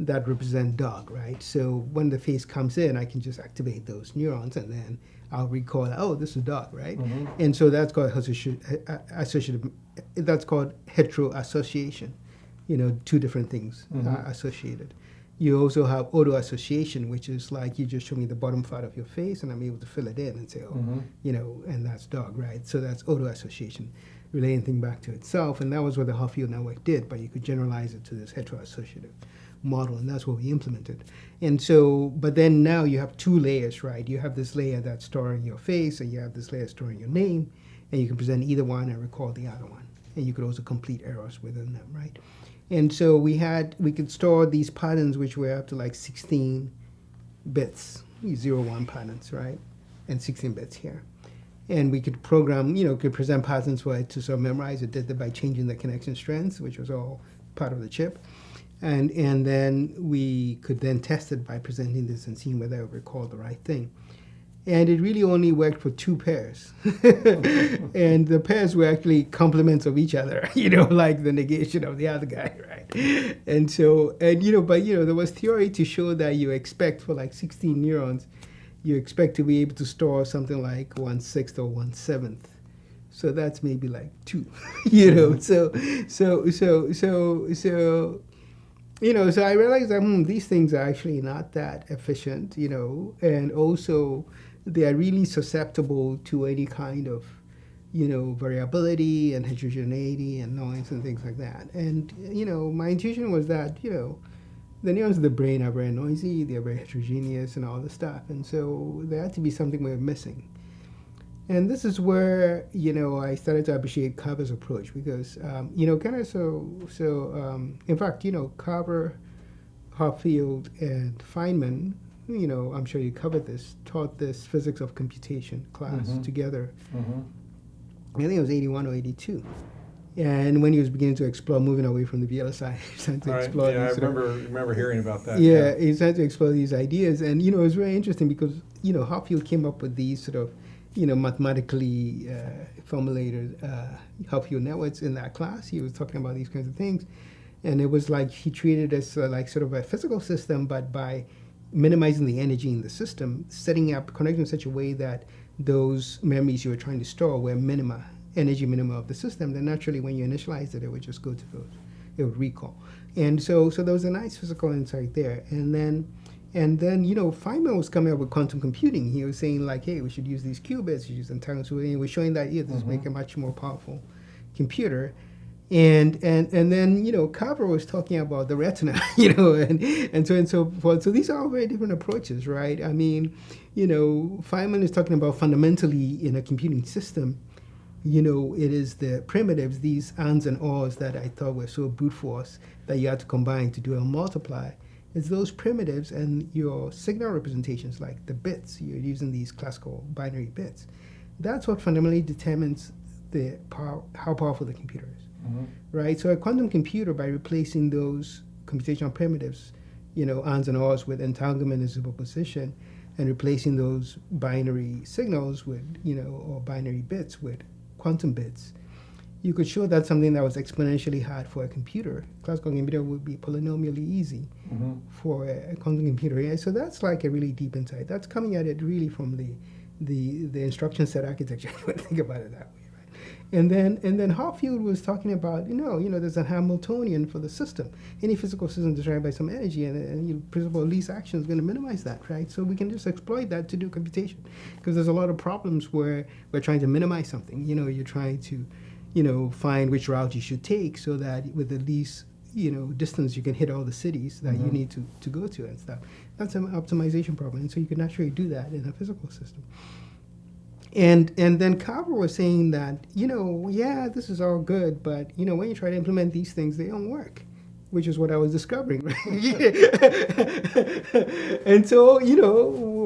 that represent dog, right? So when the face comes in, I can just activate those neurons, and then I'll recall, oh, this is dog, right? And so that's called associative. That's called heteroassociation. Two different things associated. You also have auto-association, which is like you just show me the bottom part of your face, and I'm able to fill it in and say, and that's dog, right? So that's auto-association, relating things back to itself, and that was what the Hopfield network did, but you could generalize it to this heteroassociative model, and that's what we implemented. And so, but then now you have 2 layers, right? You have this layer that's storing your face, and you have this layer storing your name, and you can present either one and recall the other one. And you could also complete errors within them, right? And so we could store these patterns, which were up to like 16 bits, 0, 1 patterns, right? And 16 bits here. And we could program, could present patterns for it to sort of memorize. It did that by changing the connection strengths, which was all part of the chip. And then we could then test it by presenting this and seeing whether it would recall the right thing. And it really only worked for 2 pairs. And the pairs were actually complements of each other, like the negation of the other guy, right? And so, but there was theory to show that you expect for like 16 neurons, you expect to be able to store something like 1/6 or 1/7. So that's maybe like 2, So I realized that these things are actually not that efficient, and also they are really susceptible to any kind of, variability and heterogeneity and noise and things like that. And, my intuition was that, the neurons of the brain are very noisy, they're very heterogeneous and all this stuff. And so there had to be something we were missing. And this is where, I started to appreciate Carver's approach because, in fact, Carver, Hopfield, and Feynman, I'm sure you covered this, taught this physics of computation class together. Mm-hmm. I think it was 81 or 82. And when he was beginning to explore, moving away from the VLSI, he started to explore. Yeah, I remember hearing about that. Yeah, he started to explore these ideas. And, it was very interesting because, Hopfield came up with these sort of, mathematically formulated Hopfield networks in that class. He was talking about these kinds of things. And it was like he treated it as like sort of a physical system, but by minimizing the energy in the system, setting up connecting in such a way that those memories you were trying to store were energy minima of the system, then naturally when you initialized it, it would just go to those, it would recall. And so there was a nice physical insight there. And then Feynman was coming up with quantum computing. He was saying like, hey, we should use these qubits, we should use entanglement. And he was showing that this make a much more powerful computer. And then Carver was talking about the retina, and so forth. So these are all very different approaches, right? I mean, Feynman is talking about fundamentally in a computing system, it is the primitives, these ands and ors that I thought were so brute force that you had to combine to do a multiply. It's those primitives and your signal representations, like the bits, you're using these classical binary bits. That's what fundamentally determines how powerful the computer is. Right? So a quantum computer, by replacing those computational primitives, ands and ors with entanglement and superposition, and replacing those binary signals with, or binary bits with quantum bits, you could show that something that was exponentially hard for a computer, classical computer, would be polynomially easy for a quantum computer. Yeah? So that's like a really deep insight. That's coming at it really from the instruction set architecture, if you would think about it that way. And then Hopfield was talking about, there's a Hamiltonian for the system. Any physical system is described by some energy, and principle of least action is going to minimize that, right? So we can just exploit that to do computation, because there's a lot of problems where we're trying to minimize something. You're trying to, find which route you should take so that with the least, distance you can hit all the cities that you need to go to and stuff. That's an optimization problem, and so you can naturally do that in a physical system. And then Carver was saying that, this is all good, but, when you try to implement these things, they don't work, which is what I was discovering, right? And so,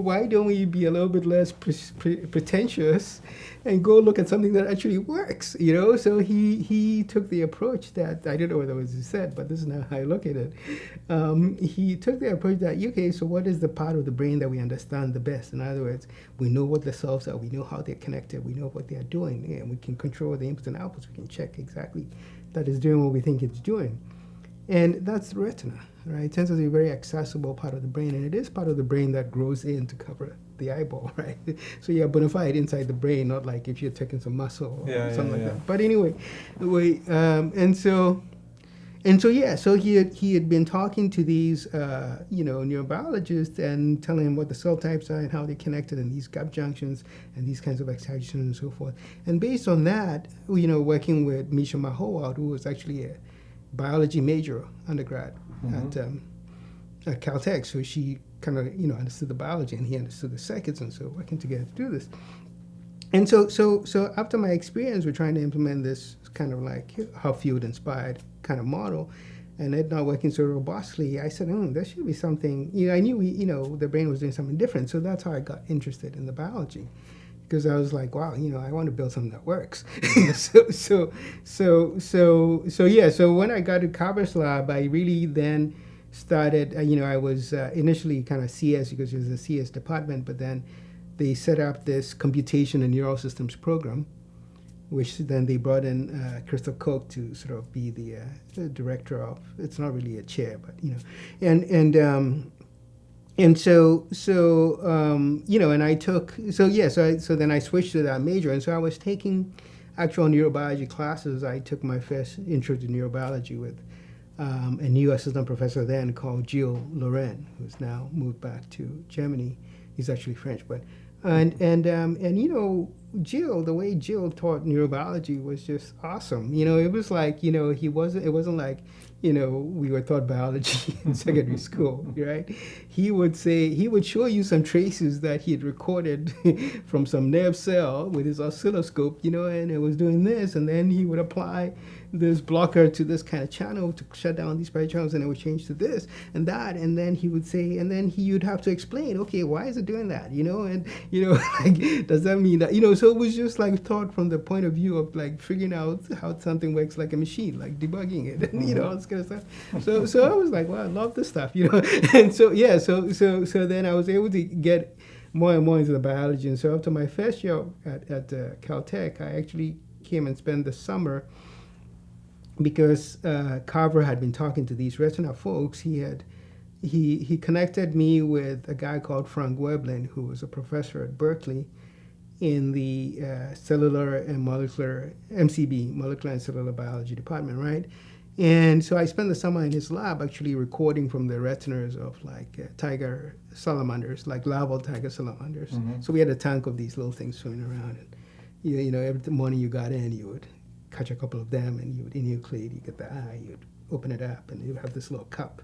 why don't we be a little bit less pretentious and go look at something that actually works, So he took the approach that, I don't know whether it was he said, but this is not how I look at it. He took the approach that, okay, so what is the part of the brain that we understand the best? In other words, we know what the cells are, we know how they're connected, we know what they're doing, and we can control the inputs and outputs, we can check exactly that it's doing what we think it's doing. And that's the retina, right? It tends to be a very accessible part of the brain, and it is part of the brain that grows in to cover the eyeball, right? So you have bona fide inside the brain, not like if you're taking some muscle or something like that. But anyway, so he had been talking to these, neurobiologists and telling them what the cell types are and how they're connected and these gap junctions and these kinds of excitations and so forth. And based on that, working with Misha Mahowald, who was actually a biology major undergrad at Caltech, so she kind of understood the biology and he understood the circuits, and so working together to do this. And so after my experience with trying to implement this kind of like Hopfield inspired kind of model, and it not working so robustly, I said, there should be something. I knew the brain was doing something different. So that's how I got interested in the biology, because I was like, wow, I want to build something that works. So when I got to Carver's lab, I really then started. I was initially kind of CS, because it was a CS department, but then they set up this computation and neural systems program, which then they brought in Crystal Koch to sort of be the director of. It's not really a chair, but and I took so then I switched to that major, and so I was taking actual neurobiology classes. I took my first intro to neurobiology with a new assistant professor then called Gilles Laurent, who's now moved back to Germany. He's actually French, but Jill, the way Jill taught neurobiology was just awesome. It was like, it wasn't like, we were taught biology in secondary school, right? He would show you some traces that he had recorded from some nerve cell with his oscilloscope, and it was doing this, and then he would apply this blocker to this kind of channel to shut down these spider channels, and it would change to this and that, and then he would say, and then you'd have to explain, okay, why is it doing that, and like, does that mean that, so it was just like taught from the point of view of like figuring out how something works like a machine, like debugging it, and all this kind of stuff. So I was like, wow, I love this stuff, and so then I was able to get more and more into the biology, and so after my first year at Caltech, I actually came and spent the summer. Because Carver had been talking to these retina folks, he connected me with a guy called Frank Weblin, who was a professor at Berkeley in the cellular and molecular MCB, molecular and cellular biology department, right? And so I spent the summer in his lab actually recording from the retinas of like tiger salamanders, like larval tiger salamanders. Mm-hmm. So we had a tank of these little things swimming around, and every morning you got in, you would catch a couple of them, and you would enucleate, you get the eye, you'd open it up, and you have this little cup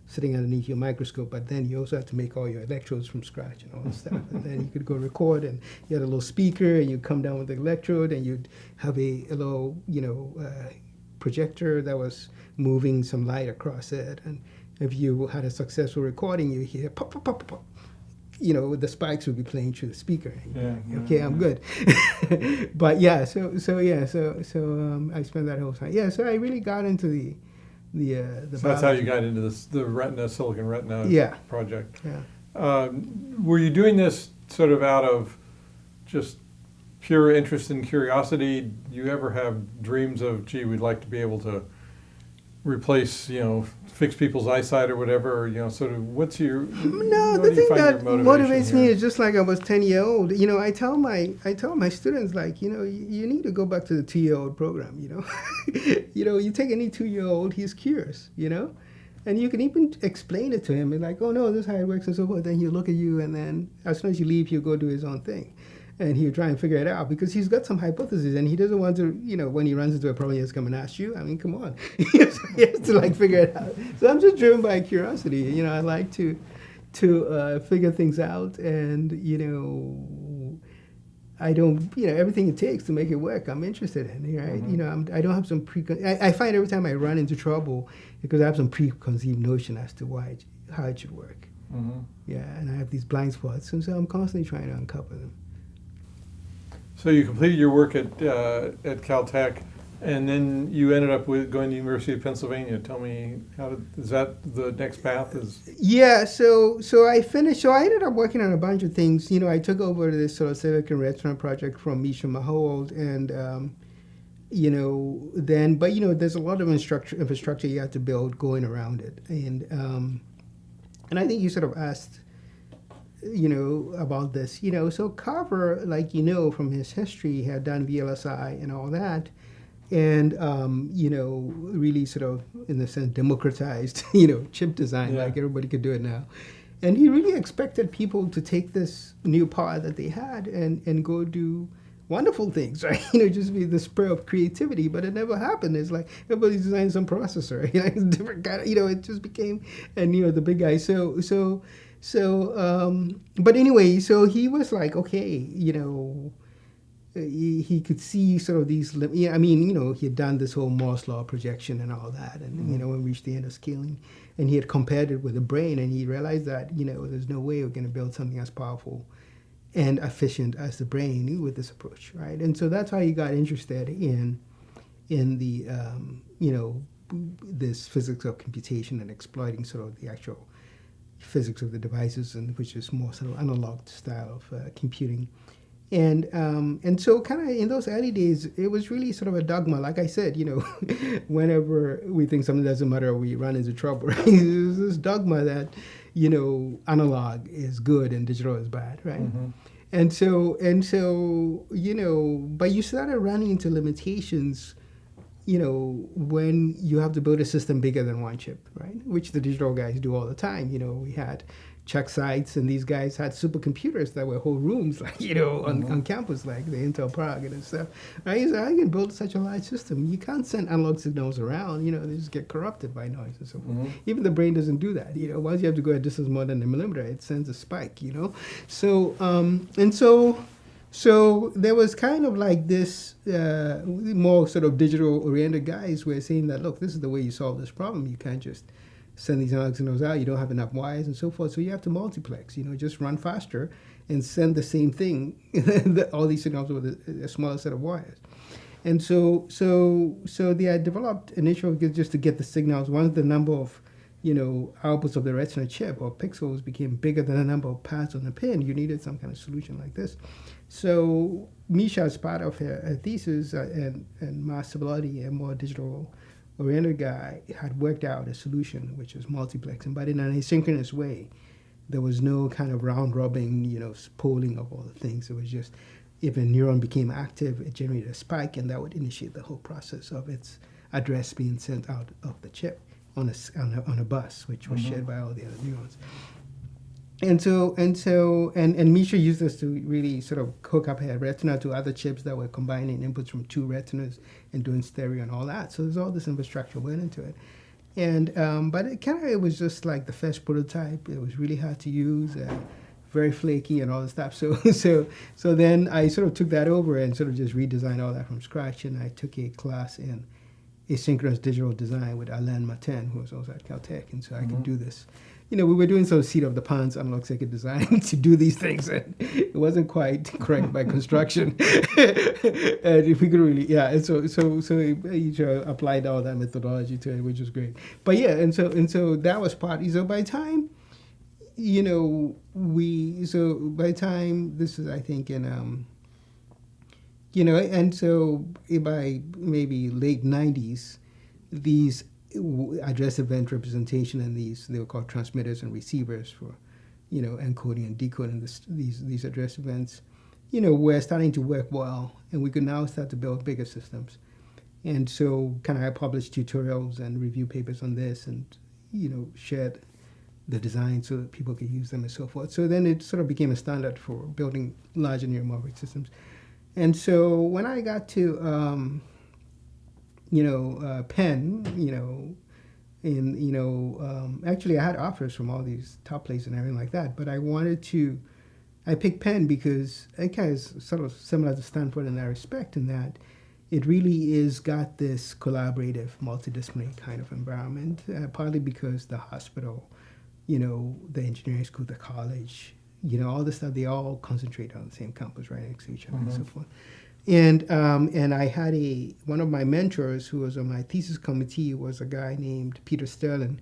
sitting underneath your microscope, but then you also have to make all your electrodes from scratch and all this stuff. And then you could go record, and you had a little speaker, and you'd come down with the electrode, and you'd have a little, projector that was moving some light across it. And if you had a successful recording, you hear pop, pop, pop, pop. The spikes would be playing through the speaker. Okay, I'm good. But I spent that whole time. Yeah, so I really got into the so that's how you got into the retina, silicon retina project. Yeah. Were you doing this sort of out of just pure interest and curiosity? Do you ever have dreams of, gee, we'd like to be able to replace, fix people's eyesight or whatever, sort of what's your... No, the thing that motivates me is just like I was 10-year-old. I tell my students, like, you need to go back to the 2-year-old program, you take any 2-year-old, he's curious, and you can even explain it to him, and like, oh no, this is how it works and so forth. Then he'll look at you, and then as soon as you leave, he'll go do his own thing. And he'll try and figure it out because he's got some hypotheses, and he doesn't want to, when he runs into a problem, he has to come and ask you. I mean, come on. He has to like figure it out. So I'm just driven by curiosity. I like to figure things out, and, I don't, everything it takes to make it work, I'm interested in, right? Mm-hmm. I don't have some I find every time I run into trouble because I have some preconceived notion as to how it should work. Mm-hmm. Yeah, and I have these blind spots, and so I'm constantly trying to uncover them. So you completed your work at Caltech, and then you ended up going to the University of Pennsylvania. Tell me, is that the next path? Yeah, so I finished. So I ended up working on a bunch of things. I took over this sort of silicon retina project from Misha Mahold, and there's a lot of infrastructure you have to build going around it, and I think you sort of asked, about this, so Carver, like, from his history, had done VLSI and all that, and, really sort of, in a sense, democratized, chip design, like everybody could do it now. And he really expected people to take this new power that they had and go do wonderful things, right? Just be the spur of creativity, but it never happened. It's like everybody designed some processor, different kind of, it just became, and, the big guy. So, but anyway, so he was like, okay, he could see sort of these. Yeah, I mean, he had done this whole Moore's law projection and all that, and when we reached the end of scaling, and he had compared it with the brain, and he realized that there's no way we're going to build something as powerful and efficient as the brain with this approach, right? And so that's how he got interested in the this physics of computation and exploiting sort of the actual physics of the devices, and which is more sort of analog style of computing. And so kind of in those early days, it was really sort of a dogma. Like I said, whenever we think something doesn't matter, we run into trouble. Right? There's this dogma that, analog is good and digital is bad, right? Mm-hmm. And so, but you started running into limitations, when you have to build a system bigger than one chip, right? Which the digital guys do all the time. We had check sites, and these guys had supercomputers that were whole rooms, like, on campus, like the Intel Prague and stuff. Right? So I can build such a large system. You can't send analog signals around, they just get corrupted by noise and so forth. Even the brain doesn't do that. Once you have to go a distance more than a millimeter, it sends a spike, So there was kind of like this more sort of digital-oriented guys were saying that, look, this is the way you solve this problem. You can't just send these analog signals out. You don't have enough wires and so forth. So you have to multiplex, just run faster and send the same thing, all these signals with a smaller set of wires. And so they had developed an issue just to get the signals. Once the number of outputs of the retina chip or pixels became bigger than the number of pads on the pin, you needed some kind of solution like this. So Misha, as part of her thesis and mass stability, a more digital-oriented guy, had worked out a solution which was multiplexing, but in an asynchronous way. There was no kind of round-robin, polling of all the things. It was just, if a neuron became active, it generated a spike, and that would initiate the whole process of its address being sent out of the chip on a bus, which was shared by all the other neurons. And Misha used this to really sort of hook up her retina to other chips that were combining inputs from two retinas and doing stereo and all that. So there's all this infrastructure went into it. And but it was just like the first prototype. It was really hard to use, very flaky and all this stuff. So then I sort of took that over and sort of just redesigned all that from scratch. And I took a class in asynchronous digital design with Alain Martin, who was also at Caltech, and so I could do this. We were doing some seat of the pants analog circuit design to do these things, and it wasn't quite correct by construction. And if we could really, and so he applied all that methodology to it, which was great. But and so that was part. So by the time, by the time this is, I think, in and so by maybe late 90s, these address event representation and they were called transmitters and receivers for, encoding and decoding these address events, were starting to work well, and we could now start to build bigger systems. And so I published tutorials and review papers on this and, shared the design so that people could use them and so forth. So then it sort of became a standard for building larger neuromorphic systems. And so when I got to, Penn, actually I had offers from all these top places and everything like that, but I picked Penn because it kind of is sort of similar to Stanford in that respect, in that it really is got this collaborative, multidisciplinary kind of environment, partly because the hospital, the engineering school, the college, all this stuff, they all concentrate on the same campus right next to each other and so forth. And I had one of my mentors who was on my thesis committee was a guy named Peter Sterling,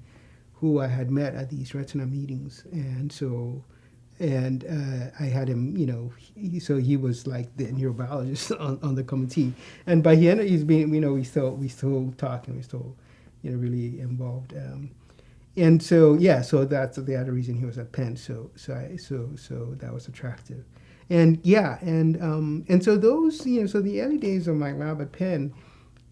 who I had met at these retina meetings. And so, I had him, so he was like the neurobiologist on the committee. And by the end, he's been, we still talk and we still, really involved. And so, so that's the other reason he was at Penn. So that was attractive. And so those, so the early days of my lab at Penn,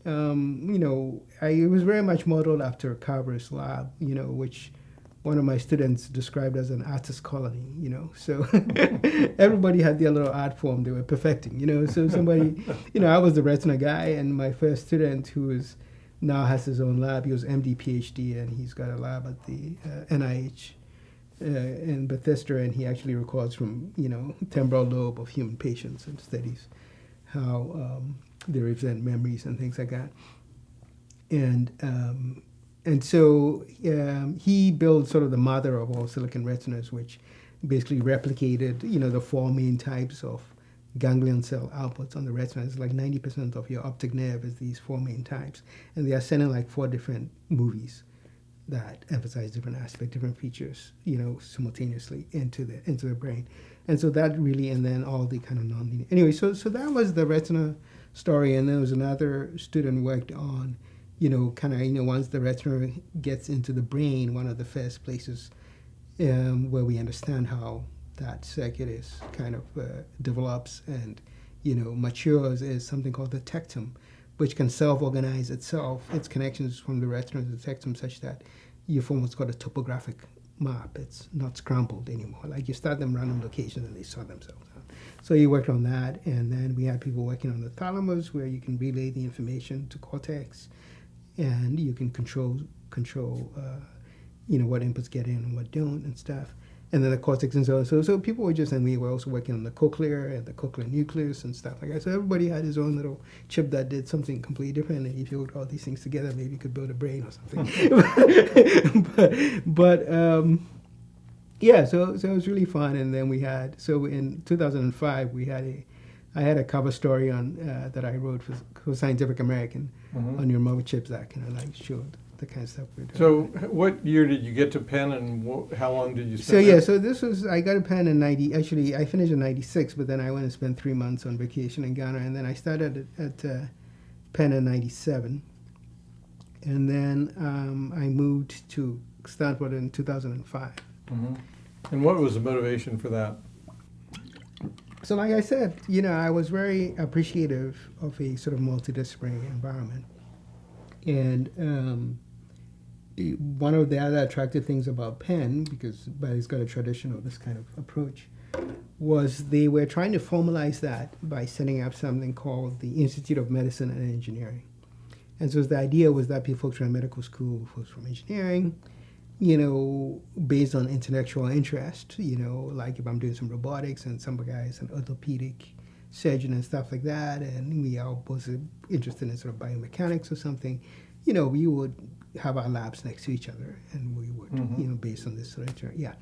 it was very much modeled after Carver's lab, which one of my students described as an artist colony, So everybody had their little art form they were perfecting, So somebody, I was the retina guy, and my first student who now has his own lab, he was MD, PhD, and he's got a lab at the NIH. In Bethesda, and he actually records from, temporal lobe of human patients and studies how they represent memories and things like that. And so he built sort of the mother of all silicon retinas, which basically replicated, the four main types of ganglion cell outputs on the retina. It's like 90% of your optic nerve is these four main types, and they are sending like four different movies that emphasize different aspects, different features, simultaneously into the brain. And so that really, and then all the kind of nonlinear. Anyway, so that was the retina story, and there was another student worked on, once the retina gets into the brain, one of the first places where we understand how that circuit is kind of develops and, matures is something called the tectum, which can self-organize itself, its connections from the retina to the tectum, such that you form what's called a topographic map. It's not scrambled anymore. Like you start them random locations and they sort themselves out. So he worked on that, and then we had people working on the thalamus, where you can relay the information to cortex, and you can control what inputs get in and what don't and stuff. And then the cortex and so people were just, and we were also working on the cochlea and the cochlear nucleus and stuff like that. So everybody had his own little chip that did something completely different, and if you put all these things together, maybe you could build a brain or something. Yeah, so it was really fun. And then so in 2005 I had a cover story on that I wrote for Scientific American on your mother chips that kind of like showed the kind of stuff we're doing. So what year did you get to Penn, and how long did you spend So there? yeah, so this was, I got a Penn in 90, actually I finished in 96, but then I went and spent 3 months on vacation in Ghana, and then I started at Penn in 97. And then I moved to Stanford in 2005. Mm-hmm. And what was the motivation for that? So like I said, I was very appreciative of a sort of multidisciplinary environment. And one of the other attractive things about Penn, because it's got a tradition of this kind of approach, was they were trying to formalize that by setting up something called the Institute of Medicine and Engineering. And so the idea was that people from medical school, folks from engineering, based on intellectual interest, like if I'm doing some robotics and some guy is an orthopedic surgeon and stuff like that, and we are both interested in sort of biomechanics or something, we would have our labs next to each other, and we would, based on this sort of interest, yeah.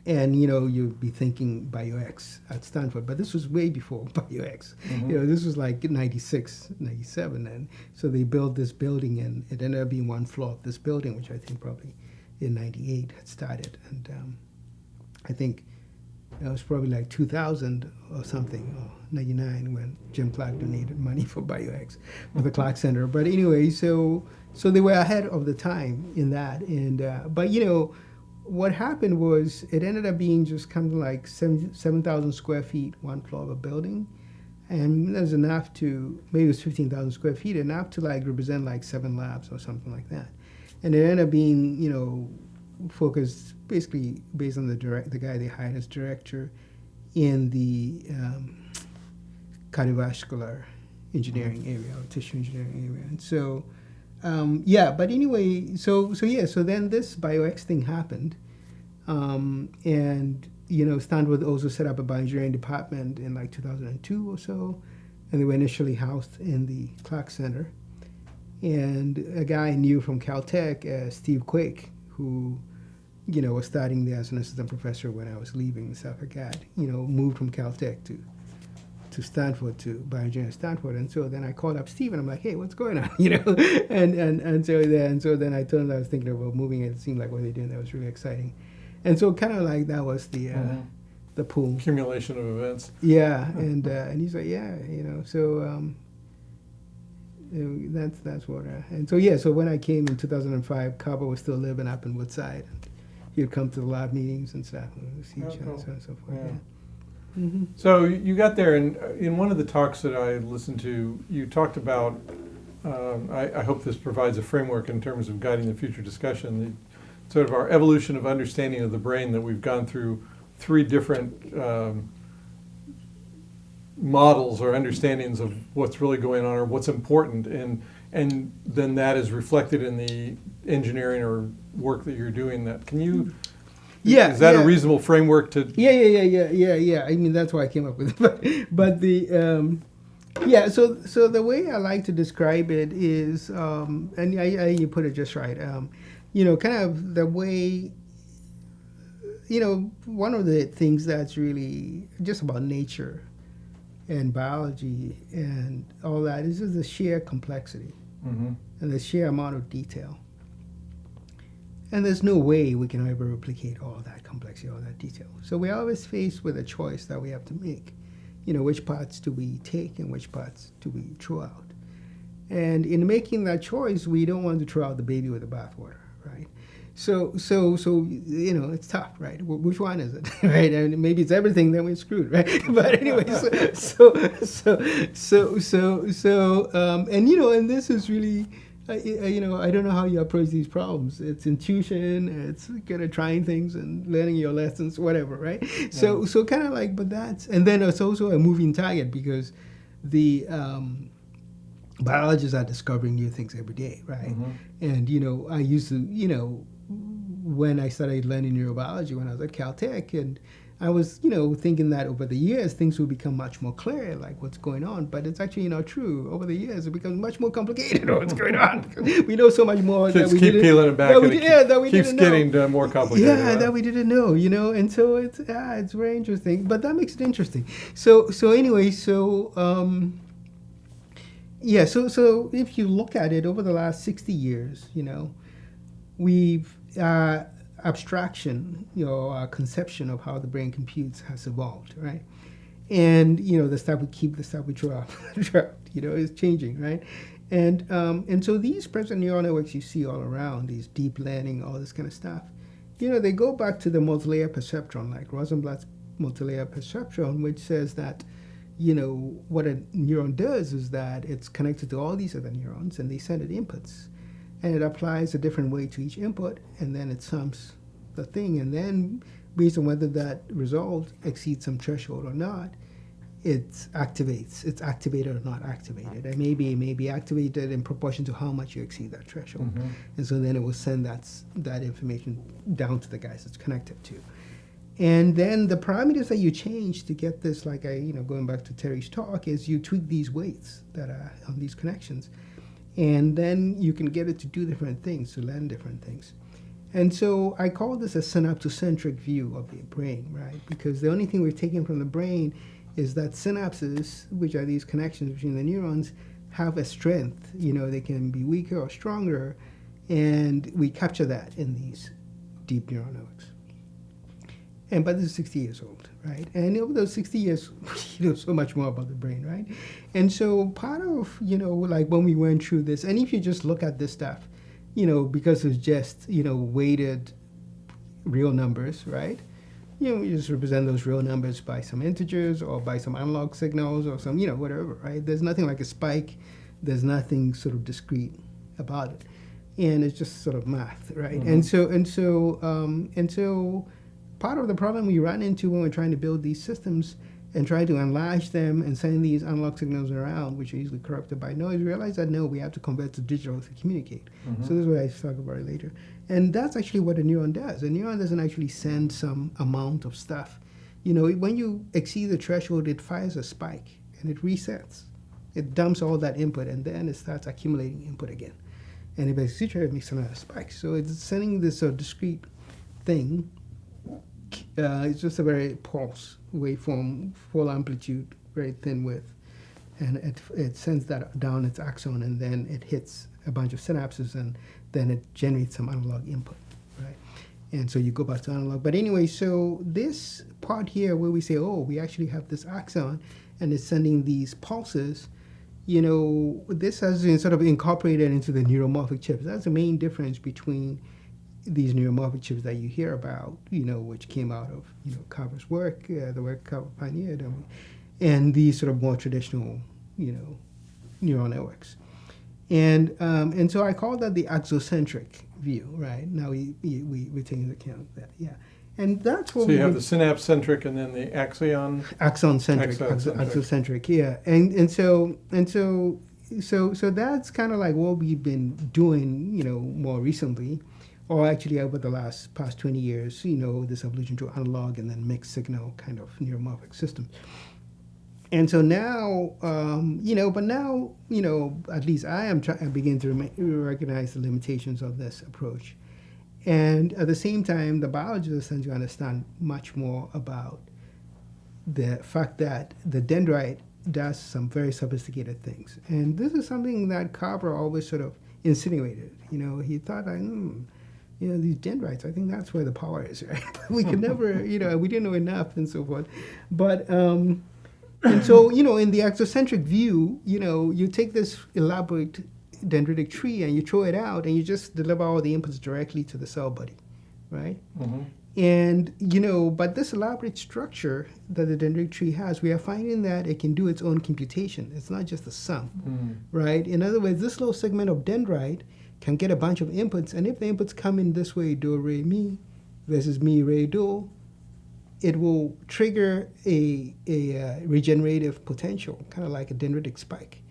And you'd be thinking BioX at Stanford, but this was way before BioX. This was like 96, 97, and so they built this building, and it ended up being one floor of this building, which I think probably in 98 had started, and I think it was probably like 2000 or something, or 99, when Jim Clark donated money for BioX, for the Clark Center. But anyway, so they were ahead of the time in that, and but what happened was it ended up being just kind of like 7,000 square feet, one floor of a building. And there's enough to, maybe it was 15,000 square feet, enough to like represent like 7 labs or something like that. And it ended up being, focused basically based on the guy they hired as director in the cardiovascular engineering area or tissue engineering area. And so, but anyway, so then this BioX thing happened, and Stanford also set up a bioengineering department in like 2002 or so, and they were initially housed in the Clark Center. And a guy I knew from Caltech, Steve Quake, who was starting there as an assistant professor when I was leaving the South Acad, moved from Caltech to Stanford, to Bioengineering Stanford. And so then I called up Steve and I'm like, hey, what's going on? and so then I told him I was thinking about moving. It seemed like what they did that was really exciting. And so kind of like that was the pool. Accumulation of events. Yeah, and he's like, yeah, so that's what. And so so when I came in 2005, Cabo was still living up in Woodside. He'd come to the lab meetings and stuff, and see each other, so on and so forth. Yeah. Mm-hmm. So you got there, and in one of the talks that I listened to, you talked about, I hope this provides a framework in terms of guiding the future discussion, sort of our evolution of understanding of the brain, that we've gone through 3 different models or understandings of what's really going on or what's important, and then that is reflected in the engineering or work that you're doing. That can you Yeah, Is that yeah. a reasonable framework to? Yeah. I mean, that's why I came up with it. But the yeah. So the way I like to describe it is, and you put it just right. Kind of the way. One of the things that's really just about nature and biology and all that is just the sheer complexity Mm-hmm. and the sheer amount of detail. And there's no way we can ever replicate all that complexity, all that detail. So we're always faced with a choice that we have to make. Which parts do we take and which parts do we throw out? And in making that choice, we don't want to throw out the baby with the bathwater, right? So it's tough, right? Which one is it, right? And maybe it's everything, then we're screwed, right? But anyway, and this is really, I don't know how you approach these problems. It's intuition, it's kind of trying things and learning your lessons, whatever, right? So kind of like, but and then it's also a moving target because the biologists are discovering new things every day, right? Mm-hmm. And I used to, when I started learning neurobiology when I was at Caltech, and I was, thinking that over the years things will become much more clear, like what's going on. But it's actually not true. Over the years, it becomes much more complicated. What's going on? We know so much more Just that we keep didn't. peeling it back, That we, and yeah, that we keeps didn't know. getting more complicated. Yeah, that we didn't know. And so it's very interesting. But that makes it interesting. So anyway, yeah, so if you look at it over the last 60 years, we've abstraction, our conception of how the brain computes has evolved, right? And the stuff we keep, the stuff we throw out, is changing, right? And so these present neural networks you see all around, these deep learning, all this kind of stuff, they go back to the multilayer perceptron, like Rosenblatt's multilayer perceptron, which says that what a neuron does is that it's connected to all these other neurons and they send it inputs. And it applies a different way to each input, and then it sums the thing. And then, based on whether that result exceeds some threshold or not, it activates. It's activated or not activated. And maybe it may be activated in proportion to how much you exceed that threshold. Mm-hmm. And so then it will send that information down to the guys it's connected to. And then the parameters that you change to get this, like going back to Terry's talk, is you tweak these weights that are on these connections. And then you can get it to do different things, to learn different things. And so I call this a synaptocentric view of the brain, right? Because the only thing we're taking from the brain is that synapses, which are these connections between the neurons, have a strength. They can be weaker or stronger, and we capture that in these deep neural networks. But this is 60 years old, right? And over those 60 years, we know so much more about the brain, right? And so part of, like when we went through this, and if you just look at this stuff, because it's just, weighted real numbers, right? You just represent those real numbers by some integers or by some analog signals or some, whatever, right? There's nothing like a spike. There's nothing sort of discrete about it. And it's just sort of math, right? Mm-hmm. And so part of the problem we run into when we're trying to build these systems and try to enlarge them and send these analog signals around, which are usually corrupted by noise, realize that no, we have to convert to digital to communicate. Mm-hmm. So this is what I talk about it later. And that's actually what a neuron does. A neuron doesn't actually send some amount of stuff. When you exceed the threshold, it fires a spike and it resets. It dumps all that input and then it starts accumulating input again. And if it's it makes another spike. So it's sending this discrete thing. It's just a very pulse waveform, full amplitude, very thin width, and it sends that down its axon, and then it hits a bunch of synapses, and then it generates some analog input, right? And so you go back to analog. But anyway, so this part here where we say, oh, we actually have this axon, and it's sending these pulses, this has been sort of incorporated into the neuromorphic chips. That's the main difference between these neuromorphic chips that you hear about, which came out of, Carver's work, the work Carver pioneered, and these sort of more traditional, neural networks. And so I call that the axocentric view, right? Now we're taking into account that, yeah. And that's what so you have the synapse-centric and then the axon-centric, axocentric, yeah. And so that's kind of like what we've been doing, more recently, or actually over the past 20 years, this evolution to analog and then mixed signal kind of neuromorphic systems. And so now, but now, at least I begin to recognize the limitations of this approach. And at the same time, the biologists tend to understand much more about the fact that the dendrite does some very sophisticated things. And this is something that Carver always sort of insinuated. He thought, these dendrites, I think that's where the power is, right? We could never, we didn't know enough and so forth. But, and so, in the exocentric view, you take this elaborate dendritic tree and you throw it out and you just deliver all the inputs directly to the cell body, right? Mm-hmm. And, but this elaborate structure that the dendritic tree has, we are finding that it can do its own computation. It's not just a sum, right? In other words, this little segment of dendrite can get a bunch of inputs, and if the inputs come in this way, do, re, mi, versus mi, re, do, it will trigger a regenerative potential, kind of like a dendritic spike.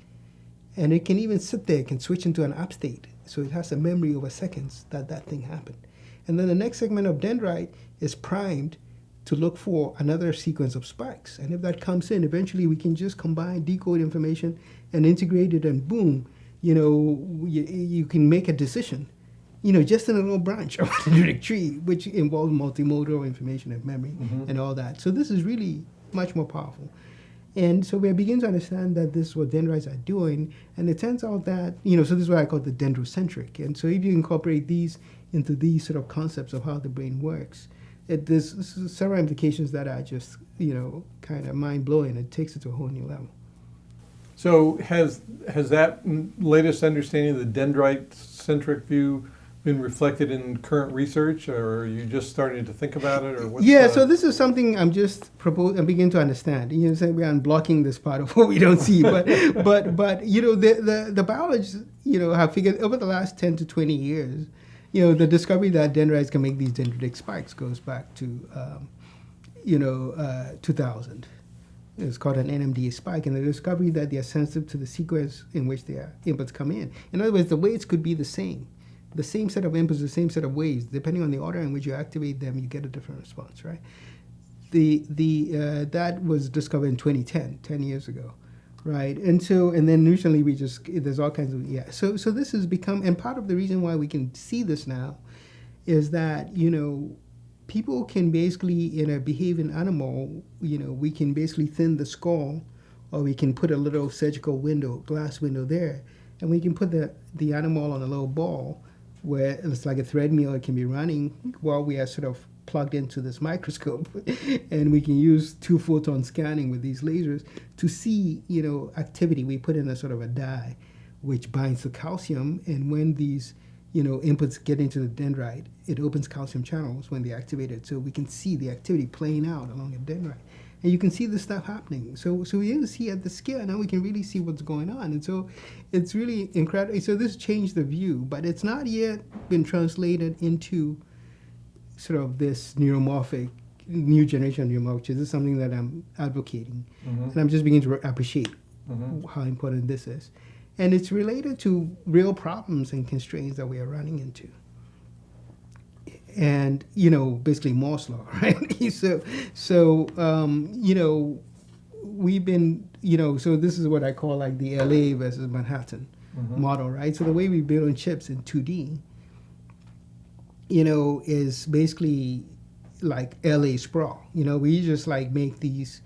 And it can even sit there, it can switch into an up state. So it has a memory over seconds that thing happened. And then the next segment of dendrite is primed to look for another sequence of spikes. And if that comes in, eventually we can just combine, decode information, and integrate it, and boom, you can make a decision, just in a little branch of a dendritic tree, which involves multimodal information and memory and all that. So this is really much more powerful. And so we begin to understand that this is what dendrites are doing. And it turns out that, so this is what I call the dendrocentric. And so if you incorporate these into these sort of concepts of how the brain works, there's several implications that are just, kind of mind-blowing. It takes it to a whole new level. So has that latest understanding of the dendrite-centric view been reflected in current research, or are you just starting to think about it, or what's so this is something I'm just I'm beginning to understand. Saying we are unblocking this part of what we don't see, but the biologists have figured over the last 10 to 20 years, the discovery that dendrites can make these dendritic spikes goes back to 2000. It's called an NMDA spike, and the discovery that they are sensitive to the sequence in which their inputs come in. In other words, the weights could be the same set of inputs, the same set of waves. Depending on the order in which you activate them, you get a different response, right? That was discovered in 2010, 10 years ago, right? And then recently there's all kinds of, So this has become, and part of the reason why we can see this now is that, people can basically, behave in animal, we can basically thin the skull, or we can put a little surgical glass window there, and we can put the animal on a little ball where it's like a thread mill. It can be running while we are sort of plugged into this microscope, and we can use 2-photon scanning with these lasers to see, activity. We put in a sort of a dye which binds to calcium, and when these inputs get into the dendrite, it opens calcium channels when they're activated, so we can see the activity playing out along the dendrite. And you can see this stuff happening. So we can see at the scale, now we can really see what's going on. And so it's really incredible. So this changed the view, but it's not yet been translated into sort of this neuromorphic, new generation of neuromorphic. This is something that I'm advocating. And I'm just beginning to appreciate how important this is. And it's related to real problems and constraints that we are running into. And, basically Moore's law, right? We've been, so this is what I call like the LA versus Manhattan model, right? So the way we build on chips in 2D, is basically like LA sprawl. We just like make these,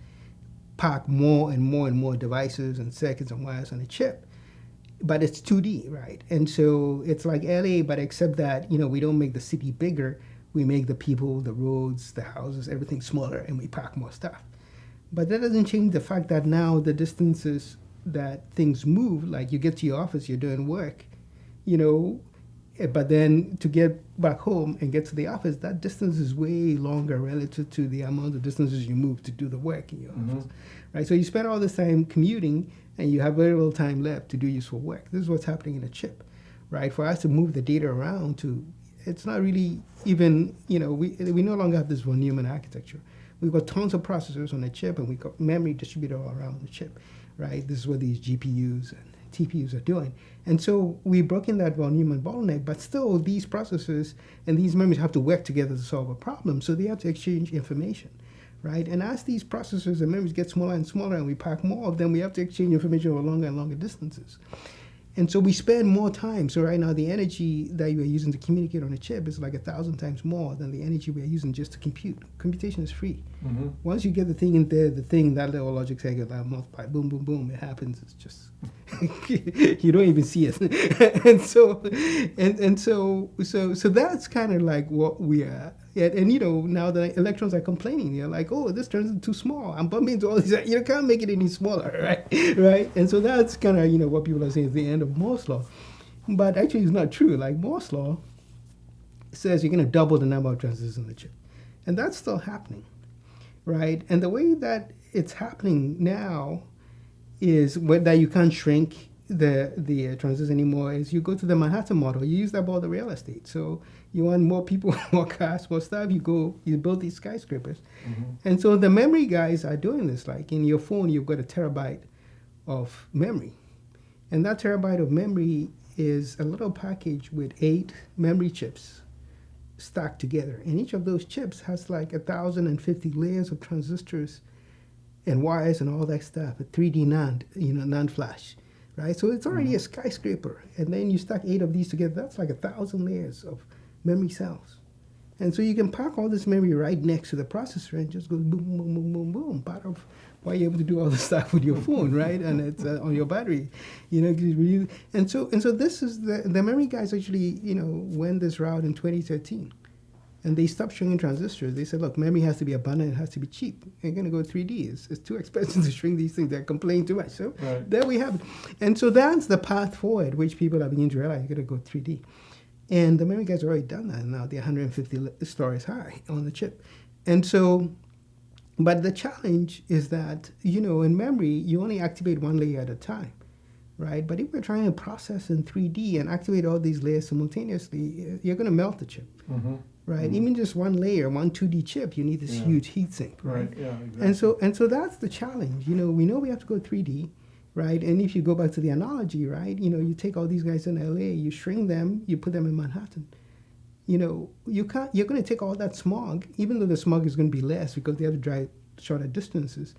pack more and more and more devices and circuits and wires on a chip. But it's 2D, right? And so it's like LA, but except that, we don't make the city bigger. We make the people, the roads, the houses, everything smaller, and we pack more stuff. But that doesn't change the fact that now the distances that things move, like you get to your office, you're doing work, but then to get back home and get to the office, that distance is way longer relative to the amount of distances you move to do the work in your office, right? So you spend all this time commuting, and you have very little time left to do useful work. This is what's happening in a chip, right? For us to move the data around it's not really even, we no longer have this von Neumann architecture. We've got tons of processors on the chip, and we've got memory distributed all around the chip, right? This is where these GPUs TPUs are doing. And so we broke in that von Neumann bottleneck, but still these processors and these memories have to work together to solve a problem. So they have to exchange information, right? And as these processors and memories get smaller and smaller and we pack more of them, we have to exchange information over longer and longer distances. And so we spend more time. So right now, the energy that you are using to communicate on a chip is like 1,000 times more than the energy we are using just to compute. Computation is free. Mm-hmm. Once you get the thing in there, that little logic cycle, that multiply, boom, boom, boom, it happens. It's just you don't even see it. So that's kind of like what we are. And now the electrons are complaining. They're like, oh, this turns into too small. I'm bumping into all these. You can't make it any smaller, right? Right. And so that's kind of what people are saying is the end of Moore's law, but actually it's not true. Like Moore's law says you're going to double the number of transistors in the chip, and that's still happening, right? And the way that it's happening now is that you can't shrink the transistors anymore. Is you go to the Manhattan model. You use that for the real estate. So you want more people, more cars, more stuff. You build these skyscrapers. Mm-hmm. And so the memory guys are doing this. Like in your phone, you've got a terabyte of memory. And that terabyte of memory is a little package with 8 memory chips stacked together. And each of those chips has like 1,050 layers of transistors and wires and all that stuff, a 3D NAND, NAND flash, right? So it's already a skyscraper. And then you stack 8 of these together, that's like 1,000 layers of memory cells. And so you can pack all this memory right next to the processor and just go boom, boom, boom, boom, boom. Part of why you're able to do all this stuff with your phone, right? And it's on your battery, And so this is the memory guys actually, went this route in 2013. And they stopped shrinking transistors. They said, look, memory has to be abundant, it has to be cheap. You're going to go 3D. It's too expensive to shrink these things. They're complaining too much. So There we have it. And so that's the path forward, which people are beginning to realize you're going to go 3D. And the memory guys have already done that. Now they're 150 stories high on the chip. And so, but the challenge is that, in memory, you only activate one layer at a time, right? But if we're trying to process in 3D and activate all these layers simultaneously, you're going to melt the chip. Mm-hmm. Right, mm-hmm. Even just one layer, one 2D chip, you need this huge heat sink, right? Yeah, exactly. And so that's the challenge. We know we have to go 3D, right? And if you go back to the analogy, right, you take all these guys in LA, you shrink them, you put them in Manhattan. You're going to take all that smog, even though the smog is going to be less because they have to drive shorter distances.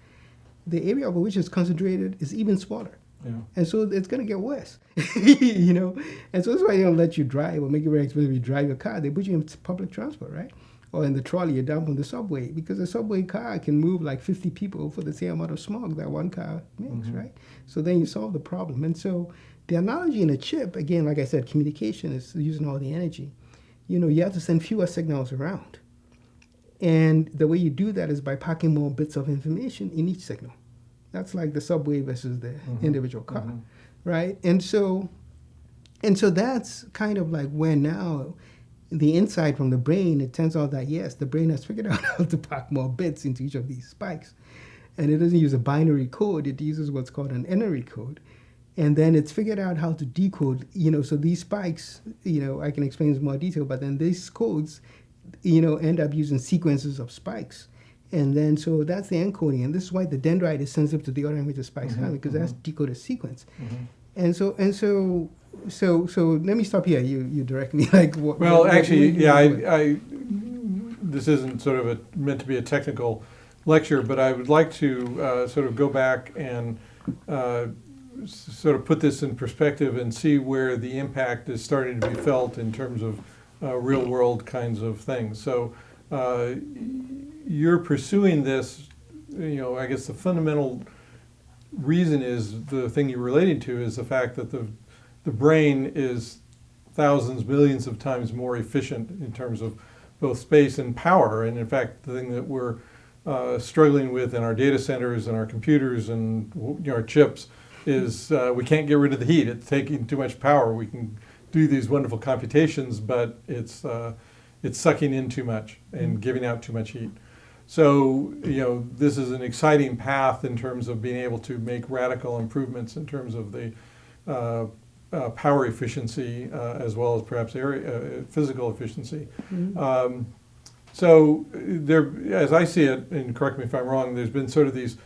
The area over which it's concentrated is even smaller. Yeah. And so it's going to get worse, And so that's why they don't let you drive or make it very expensive to drive your car. They put you in public transport, right? Or in the trolley, you're down on the subway because a subway car can move like 50 people for the same amount of smog that one car makes, mm-hmm. right? So then you solve the problem. And so the analogy in a chip, again, like I said, communication is using all the energy. You have to send fewer signals around. And the way you do that is by packing more bits of information in each signal. That's like the subway versus the mm-hmm. individual car, mm-hmm. right? And so that's kind of like where now the insight from the brain, it turns out that, yes, the brain has figured out how to pack more bits into each of these spikes. And it doesn't use a binary code. It uses what's called an n-ary code. And then it's figured out how to decode, so these spikes, I can explain in more detail, but then these codes, end up using sequences of spikes. And then, so that's the encoding. And this is why the dendrite is sensitive to the order in which the spikes mm-hmm, have, because mm-hmm. that's decoded sequence. Mm-hmm. And so let me stop here. You direct me like what. Well, actually, this isn't sort of meant to be a technical lecture, but I would like to sort of go back and sort of put this in perspective and see where the impact is starting to be felt in terms of real world kinds of things. So you're pursuing this, I guess the fundamental reason is the thing you're relating to is the fact that the brain is thousands, millions of times more efficient in terms of both space and power. And in fact, the thing that we're struggling with in our data centers and our computers and our chips is we can't get rid of the heat. It's taking too much power. We can do these wonderful computations, but it's sucking in too much and giving out too much heat. So, this is an exciting path in terms of being able to make radical improvements in terms of the power efficiency as well as perhaps physical efficiency. Mm-hmm. So there, as I see it, and correct me if I'm wrong, there's been sort of these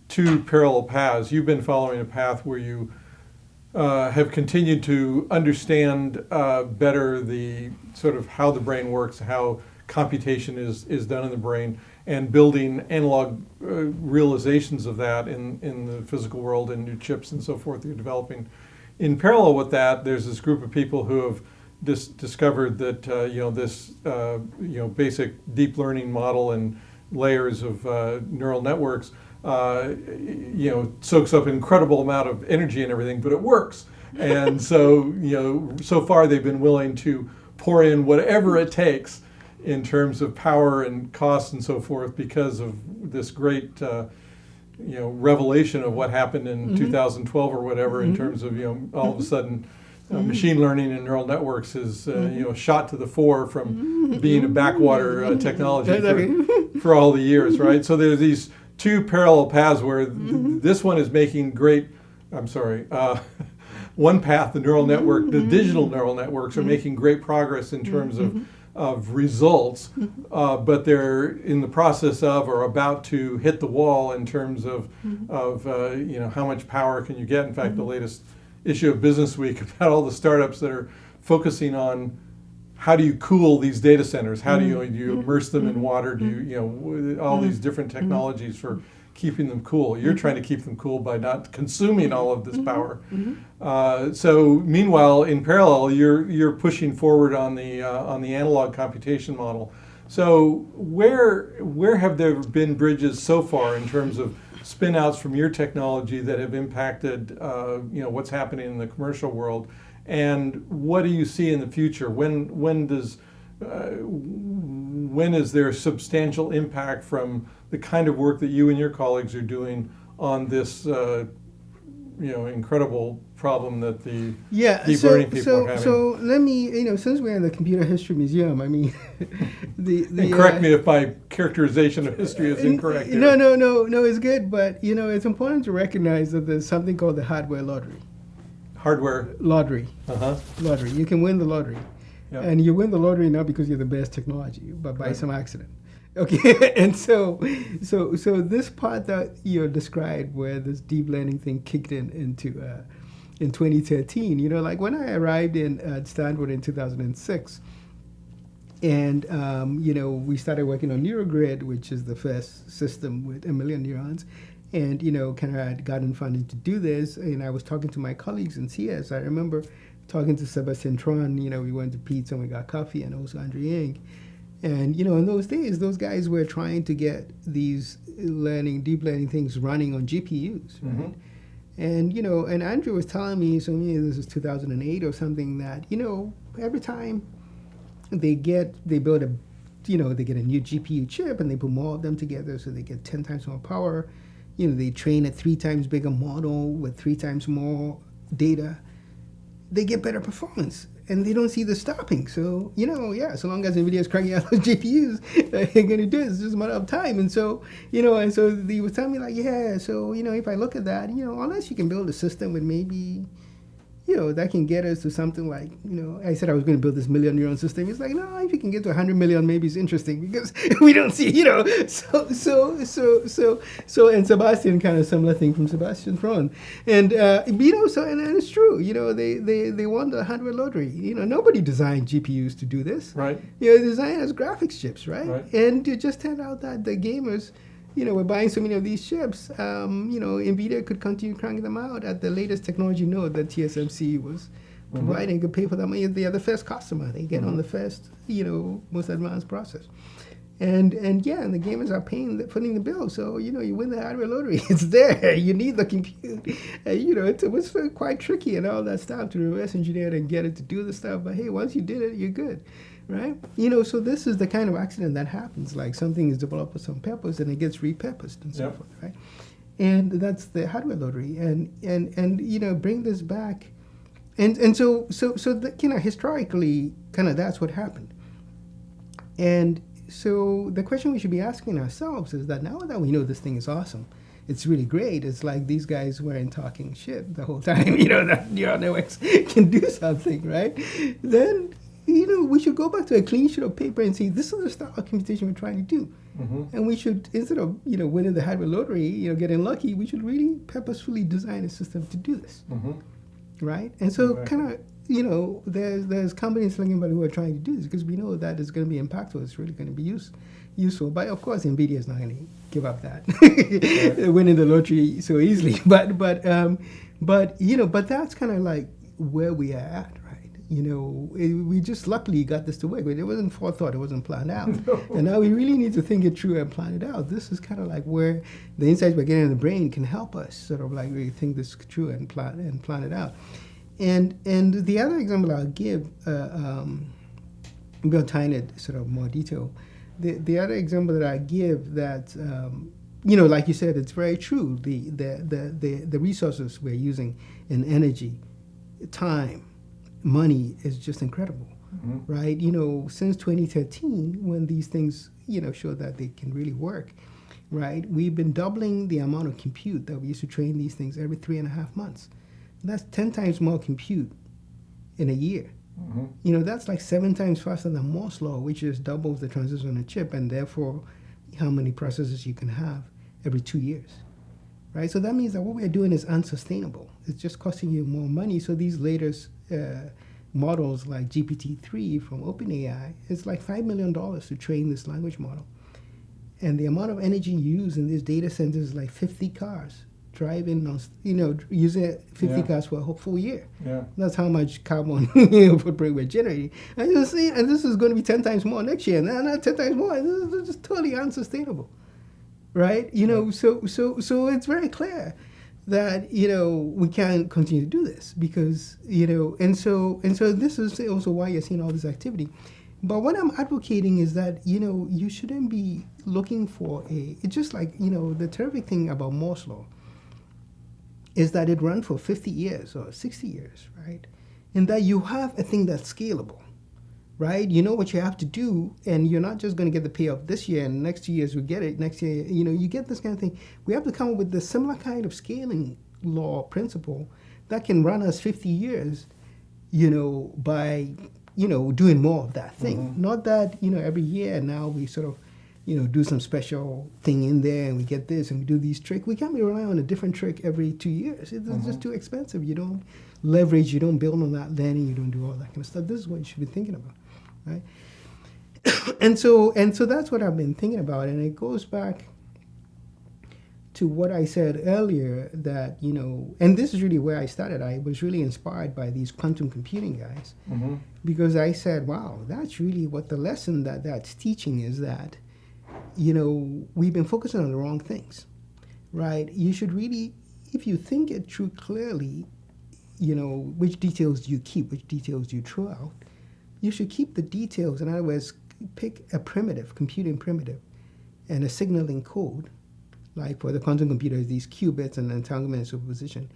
two parallel paths. You've been following a path where you have continued to understand better the sort of how the brain works, how computation is done in the brain, and building analog realizations of that in the physical world and new chips and so forth you're developing. In parallel with that, there's this group of people who have discovered that this basic deep learning model and layers of neural networks soaks up an incredible amount of energy and everything, but it works. And so so far they've been willing to pour in whatever it takes in terms of power and cost and so forth because of this great revelation of what happened in 2012 or whatever in terms of all of a sudden machine learning and neural networks is shot to the fore from being a backwater technology for all the years, right? So there's these two parallel paths where this one is making great, one path, the neural network, the digital neural networks are making great progress in terms of results, but they're in the process of or about to hit the wall in terms of how much power can you get. In fact, the latest issue of Business Week about all the startups that are focusing on how do you cool these data centers? How do you immerse them in water? Do you all these different technologies for keeping them cool? You're trying to keep them cool by not consuming all of this power. So meanwhile, in parallel, you're pushing forward on the analog computation model. So where have there been bridges so far in terms of spin outs from your technology that have impacted what's happening in the commercial world, and what do you see in the future? When is there substantial impact from the kind of work that you and your colleagues are doing on this incredible problem that the deep learning people are having? So let me, since we're in the Computer History Museum, I mean, and correct me if my characterization of history is incorrect. No, it's good, but it's important to recognize that there's something called the hardware lottery. Hardware lottery. Lottery. You can win the lottery, and you win the lottery not because you're the best technology, but by some accident. Okay, and so this part that you described, where this deep learning thing kicked in 2013, like when I arrived at Stanford in 2006, and we started working on NeuroGrid, which is the first system with 1 million neurons, and kind of had gotten funding to do this, and I was talking to my colleagues in CS. I remember talking to Sebastian Tron. We went to pizza and we got coffee, and also Andre Yang. And in those days, those guys were trying to get these deep learning things running on GPUs, right? And and Andrew was telling me, so this is 2008 or something, that every time they build a they get a new GPU chip and they put more of them together, so they get 10 times more power. They train a 3 times bigger model with 3 times more data. They get better performance. And they don't see the stopping. So, so long as NVIDIA is cranking out those GPUs, they're going to do it. It's just a matter of time. And so, and so he was telling me if I look at that, unless you can build a system with maybe, that can get us to something like, I said I was going to build this 1 million neuron system. It's like, no, if you can get to 100 million, maybe it's interesting, because we don't see, So, and Sebastian, kind of similar thing from Sebastian Throne. And, and it's true, they won the hardware lottery. Nobody designed GPUs to do this. Right. They designed as graphics chips, right? And it just turned out that the gamers, we're buying so many of these chips, NVIDIA could continue cranking them out at the latest technology node that TSMC was providing, could pay for them. They are the first customer. They get on the first, most advanced process. And the gamers are footing the bill. So, you win the hardware lottery. It's there. You need the compute. It was quite tricky and all that stuff to reverse engineer it and get it to do the stuff. But hey, once you did it, you're good. Right? So this is the kind of accident that happens. Like something is developed for some purpose and it gets repurposed and so forth, right? And that's the hardware lottery. And bring this back. And so historically, kind of that's what happened. And so the question we should be asking ourselves is that now that we know this thing is awesome, it's really great. It's like these guys weren't talking shit the whole time, that neural networks can do something, right? Then we should go back to a clean sheet of paper and say, this is the style of computation we're trying to do. And we should, instead of, winning the hardware lottery, getting lucky, we should really purposefully design a system to do this. right? And so Exactly. kind of, there's companies like Silicon who are trying to do this because we know that it's going to be impactful. It's really going to be useful. But of course, NVIDIA is not going to give up that winning the lottery so easily. But that's kind of like where we are at, right? We just luckily got this to work. It wasn't forethought. It wasn't planned out. No. And now we really need to think it through and plan it out. This is kind of like where the insights we're getting in the brain can help us sort of like really think this through and plan it out. And the other example I'll give, we'll tie in it sort of more detail. The other example that I give that, like you said, it's very true. The resources we're using in energy, time, money is just incredible, right? Since 2013, when these things, show that they can really work, right? We've been doubling the amount of compute that we used to train these things every 3.5 months. That's 10 times more compute in a year. That's like 7 times faster than Moore's law, which just doubles the transistor on a chip, and therefore how many processors you can have every 2 years, right? So that means that what we're doing is unsustainable. It's just costing you more money. So these latest models like GPT-3 from OpenAI, it's like $5 million to train this language model. And the amount of energy used in these data centers is like 50 cars driving, using 50 cars for a full year. Yeah. That's how much carbon footprint we're generating. And you're saying, and this is going to be 10 times more next year, and then 10 times more. This is just totally unsustainable, right? So it's very clear that we can't continue to do this because and so this is also why you're seeing all this activity. But what I'm advocating is that you shouldn't be looking for it's just like the terrific thing about Moore's law is that it ran for 50 years or 60 years, right? And that you have a thing that's scalable, right? You know what you have to do, and you're not just going to get the payoff this year, and next 2 years we get it. Next year, you get this kind of thing. We have to come up with the similar kind of scaling law principle that can run us 50 years, by, doing more of that thing. Not that, every year now we sort of, do some special thing in there and we get this and we do these tricks. We can't be relying on a different trick every 2 years. It's just too expensive. You don't leverage, you don't build on that learning, you don't do all that kind of stuff. This is what you should be thinking about, right? and so that's what I've been thinking about, and it goes back to what I said earlier that, and this is really where I started. I was really inspired by these quantum computing guys because I said, wow, that's really what the lesson that's teaching is that, we've been focusing on the wrong things, right? You should really, if you think it through clearly, which details do you keep, which details do you throw out, you should keep the details. In other words, pick a primitive, computing primitive, and a signaling code, like for the quantum computers, these qubits and entanglement and superposition.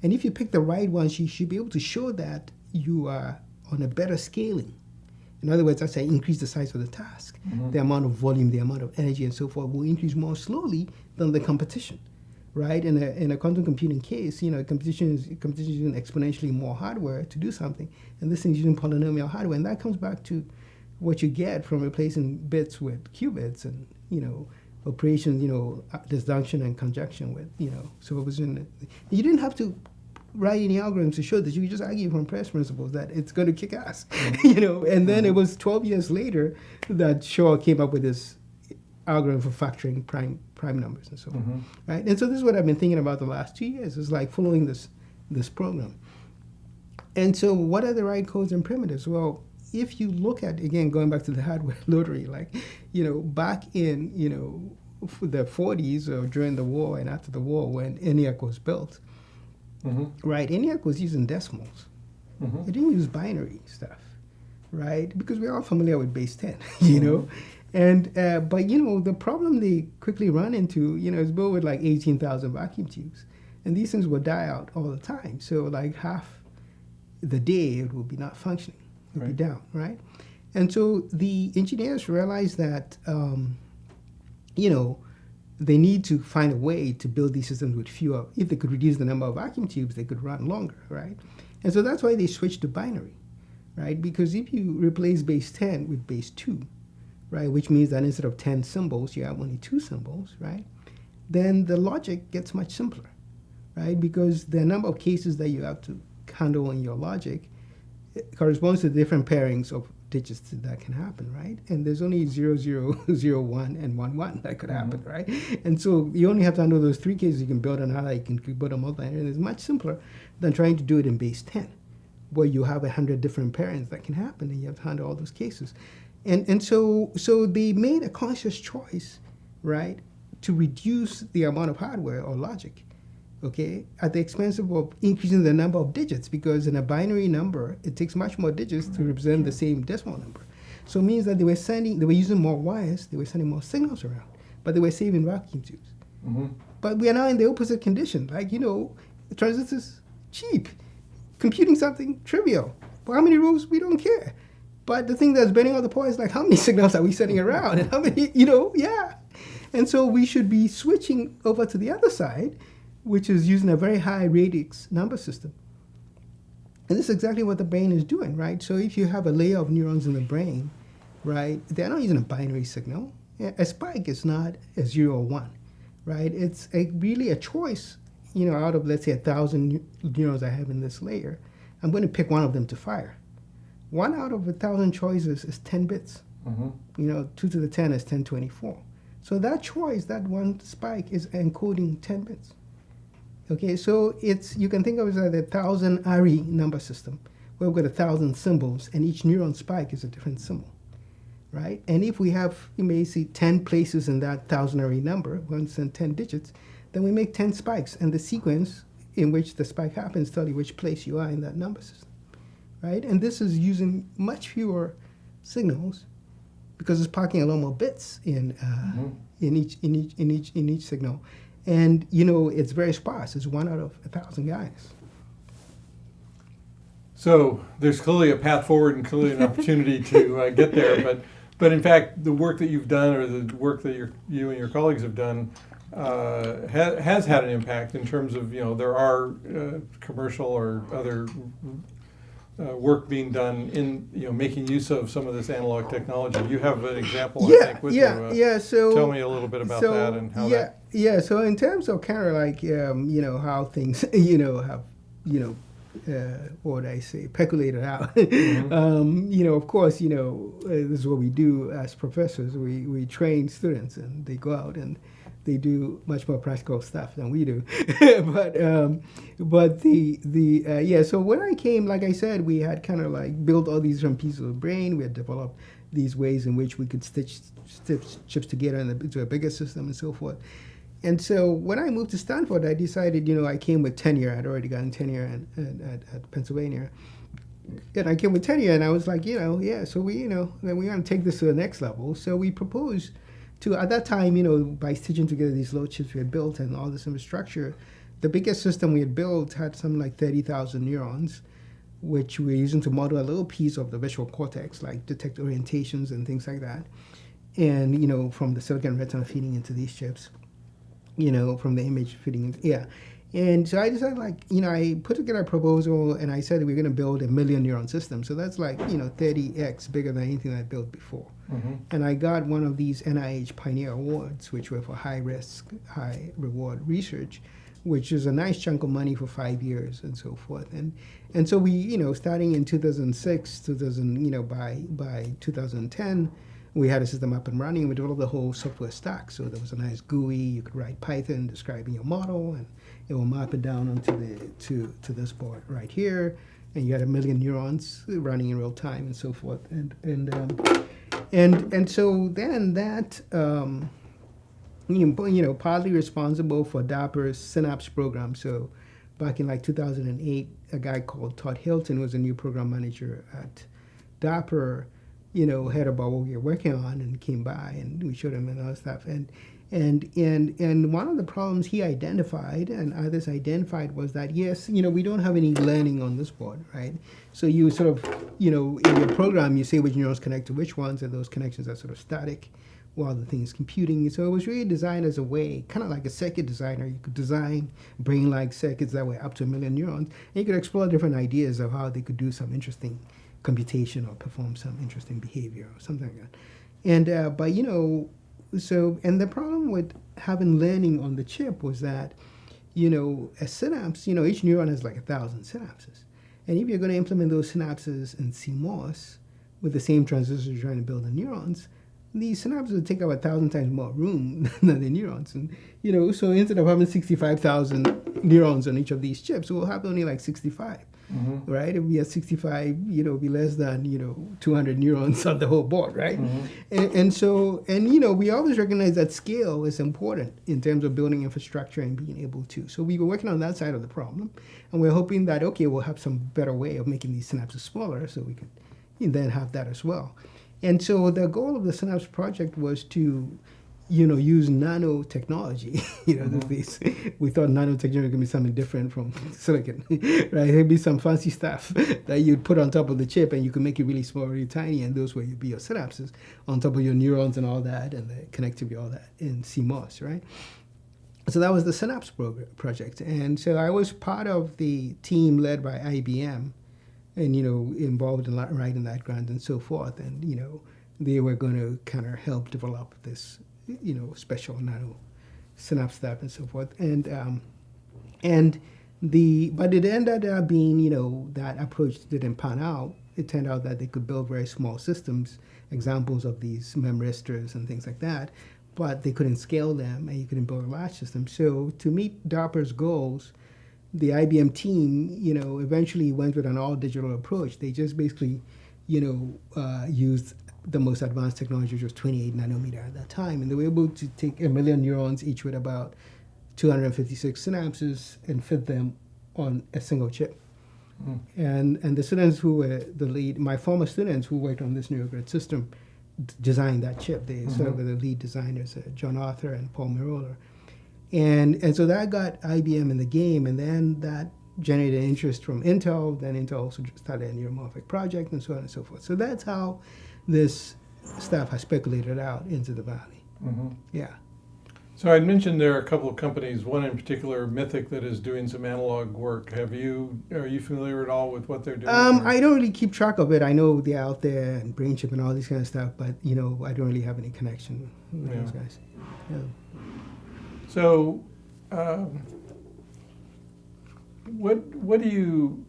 And if you pick the right ones, you should be able to show that you are on a better scaling. In other words, I say increase the size of the task. The amount of volume, the amount of energy, and so forth will increase more slowly than the competition, right? In a quantum computing case, competition is using exponentially more hardware to do something, and this thing is using polynomial hardware, and that comes back to what you get from replacing bits with qubits and operations, disjunction and conjunction with superposition. You didn't have to write any algorithms to show this. You could just argue from first principles that it's going to kick ass, And then it was 12 years later that Shaw came up with this algorithm for factoring prime numbers and so on, right? And so this is what I've been thinking about the last 2 years. Is like following this program. And so, what are the right codes and primitives? Well, if you look at, again, going back to the hardware lottery, like back in the 40s or during the war and after the war when ENIAC was built. Right, ENIAC was using decimals. It didn't use binary stuff, right? Because we're all familiar with base 10, And but the problem they quickly run into, is built with like 18,000 vacuum tubes, and these things will die out all the time. So like half the day it will be not functioning, it will be down, right? And so the engineers realized that, they need to find a way to build these systems with fewer. If they could reduce the number of vacuum tubes, they could run longer, right? And so that's why they switched to binary, right? Because if you replace base 10 with base 2, right, which means that instead of 10 symbols, you have only 2 symbols, right? Then the logic gets much simpler, right? Because the number of cases that you have to handle in your logic corresponds to different pairings of digits that can happen, right? And there's only 0, 0, 0, 1, and 1, 1 that could happen, right? And so you only have to handle those 3 cases. You can build an adder, you can build a multiplier, and it's much simpler than trying to do it in base 10, where you have 100 different pairings that can happen, and you have to handle all those cases. And so they made a conscious choice, right, to reduce the amount of hardware or logic, okay, at the expense of increasing the number of digits, because in a binary number, it takes much more digits to represent the same decimal number. So it means that they were using more wires, they were sending more signals around, but they were saving vacuum tubes. Mm-hmm. But we are now in the opposite condition. Like, transistors, cheap. Computing something, trivial. For how many rules, we don't care. But the thing that's burning all the power is like, how many signals are we sending around? And how many, yeah. And so we should be switching over to the other side, which is using a very high radix number system. And this is exactly what the brain is doing, right? So if you have a layer of neurons in the brain, right, they're not using a binary signal. A spike is not a 0 or 1, right? It's really a choice, out of, let's say, 1,000 neurons I have in this layer. I'm going to pick one of them to fire. 1 out of 1,000 choices is 10 bits. Mm-hmm. 2 to the 10 is 1024. So that choice, that one spike, is encoding 10 bits. Okay, so you can think of it as a 1,000 array number system, where we've got 1,000 symbols, and each neuron spike is a different symbol, right? And if we have, you may see 10 places in that 1,000 array number, 10 digits, then we make 10 spikes, and the sequence in which the spike happens tell you which place you are in that number system, right? And this is using much fewer signals, because it's packing a lot more bits in each signal. And, it's very sparse. It's 1 out of 1,000 guys. So there's clearly a path forward and clearly an opportunity to get there. But in fact, the work that you've done, or the work that you and your colleagues have done, has had an impact in terms of, there are commercial or other work being done in, making use of some of this analog technology. You have an example, I think, with you. So tell me a little bit about that and how that. Yeah, so in terms of kind of like, how things, have, what would I say, percolated out. Mm-hmm. Of course, this is what we do as professors. We train students, and they go out and they do much more practical stuff than we do. So when I came, like I said, we had kind of like built all these different pieces of the brain. We had developed these ways in which we could stitch chips together into a bigger system and so forth. And so when I moved to Stanford, I decided, I came with tenure. I'd already gotten tenure at Pennsylvania. And I came with tenure, and I was like, so then we want to take this to the next level. So we proposed to, at that time, by stitching together these little chips we had built and all this infrastructure, the biggest system we had built had something like 30,000 neurons, which we were using to model a little piece of the visual cortex, like detect orientations and things like that. And, from the silicon retina feeding into these chips. From the image fitting in, And so I decided, I put together a proposal, and I said we're going to build a 1,000,000 neuron system. So that's 30x bigger than anything I built before. Mm-hmm. And I got one of these NIH Pioneer Awards, which were for high risk, high reward research, which is a nice chunk of money for 5 years and so forth. And so we, starting in 2006, by 2010, we had a system up and running. We developed the whole software stack. So there was a nice GUI. You could write Python describing your model, and it will map it down onto to this board right here. And you had 1,000,000 neurons running in real time and so forth. And so then that partly responsible for DARPA's Synapse program. So back in 2008, a guy called Todd Hilton was a new program manager at DARPA. Heard about what we were working on, and came by, and we showed him and all that stuff. And one of the problems he identified, and others identified, was that yes, we don't have any learning on this board, right? So you sort of, in your program, you say which neurons connect to which ones, and those connections are sort of static while the thing is computing. So it was really designed as a way, kind of like a circuit designer. You could design brain-like circuits that were up to 1,000,000 neurons, and you could explore different ideas of how they could do some interesting computation or perform some interesting behavior or something like that. And and the problem with having learning on the chip was that, a synapse, each neuron has 1,000 synapses. And if you're going to implement those synapses in CMOS with the same transistors you're trying to build in neurons, these synapses would take up 1,000 times more room than the neurons. And, so instead of having 65,000 neurons on each of these chips, we'll have only like 65. Mm-hmm. Right? If we have 65, it'll be less than, 200 neurons on the whole board, right? Mm-hmm. And so, we always recognize that scale is important in terms of building infrastructure and being able to. So we were working on that side of the problem, and we're hoping that, okay, we'll have some better way of making these synapses smaller so we could then have that as well. And so the goal of the Synapse project was to use nanotechnology. We thought nanotechnology was going to be something different from silicon, right? There'd be some fancy stuff that you'd put on top of the chip, and you could make it really small, really tiny, and those would be your synapses on top of your neurons and all that, and the connectivity, all that in CMOS, right? So that was the Synapse project. And so I was part of the team led by IBM and, involved in writing that grant and so forth. And, they were going to kind of help develop this special nano synapse stuff and so forth. But it ended up being, that approach didn't pan out. It turned out that they could build very small systems, examples of these memristors and things like that, but they couldn't scale them and you couldn't build a large system. So to meet DARPA's goals, the IBM team, eventually went with an all-digital approach. They just basically, used the most advanced technology, which was 28 nanometer at that time. And they were able to take 1 million neurons, each with about 256 synapses, and fit them on a single chip. Mm. And the students who were the lead, my former students who worked on this neurogrid system, designed that chip. They sort of were the lead designers, John Arthur and Paul Miroller. And so that got IBM in the game, and then that generated interest from Intel. Then Intel also started a neuromorphic project, and so on and so forth. So that's how this stuff has speculated out into the valley. Mm-hmm. Yeah. So I mentioned there are a couple of companies, one in particular, Mythic, that is doing some analog work. Are you familiar at all with what they're doing? I don't really keep track of it. I know they're out there and BrainChip and all this kind of stuff, but I don't really have any connection with those guys. Yeah. So, what do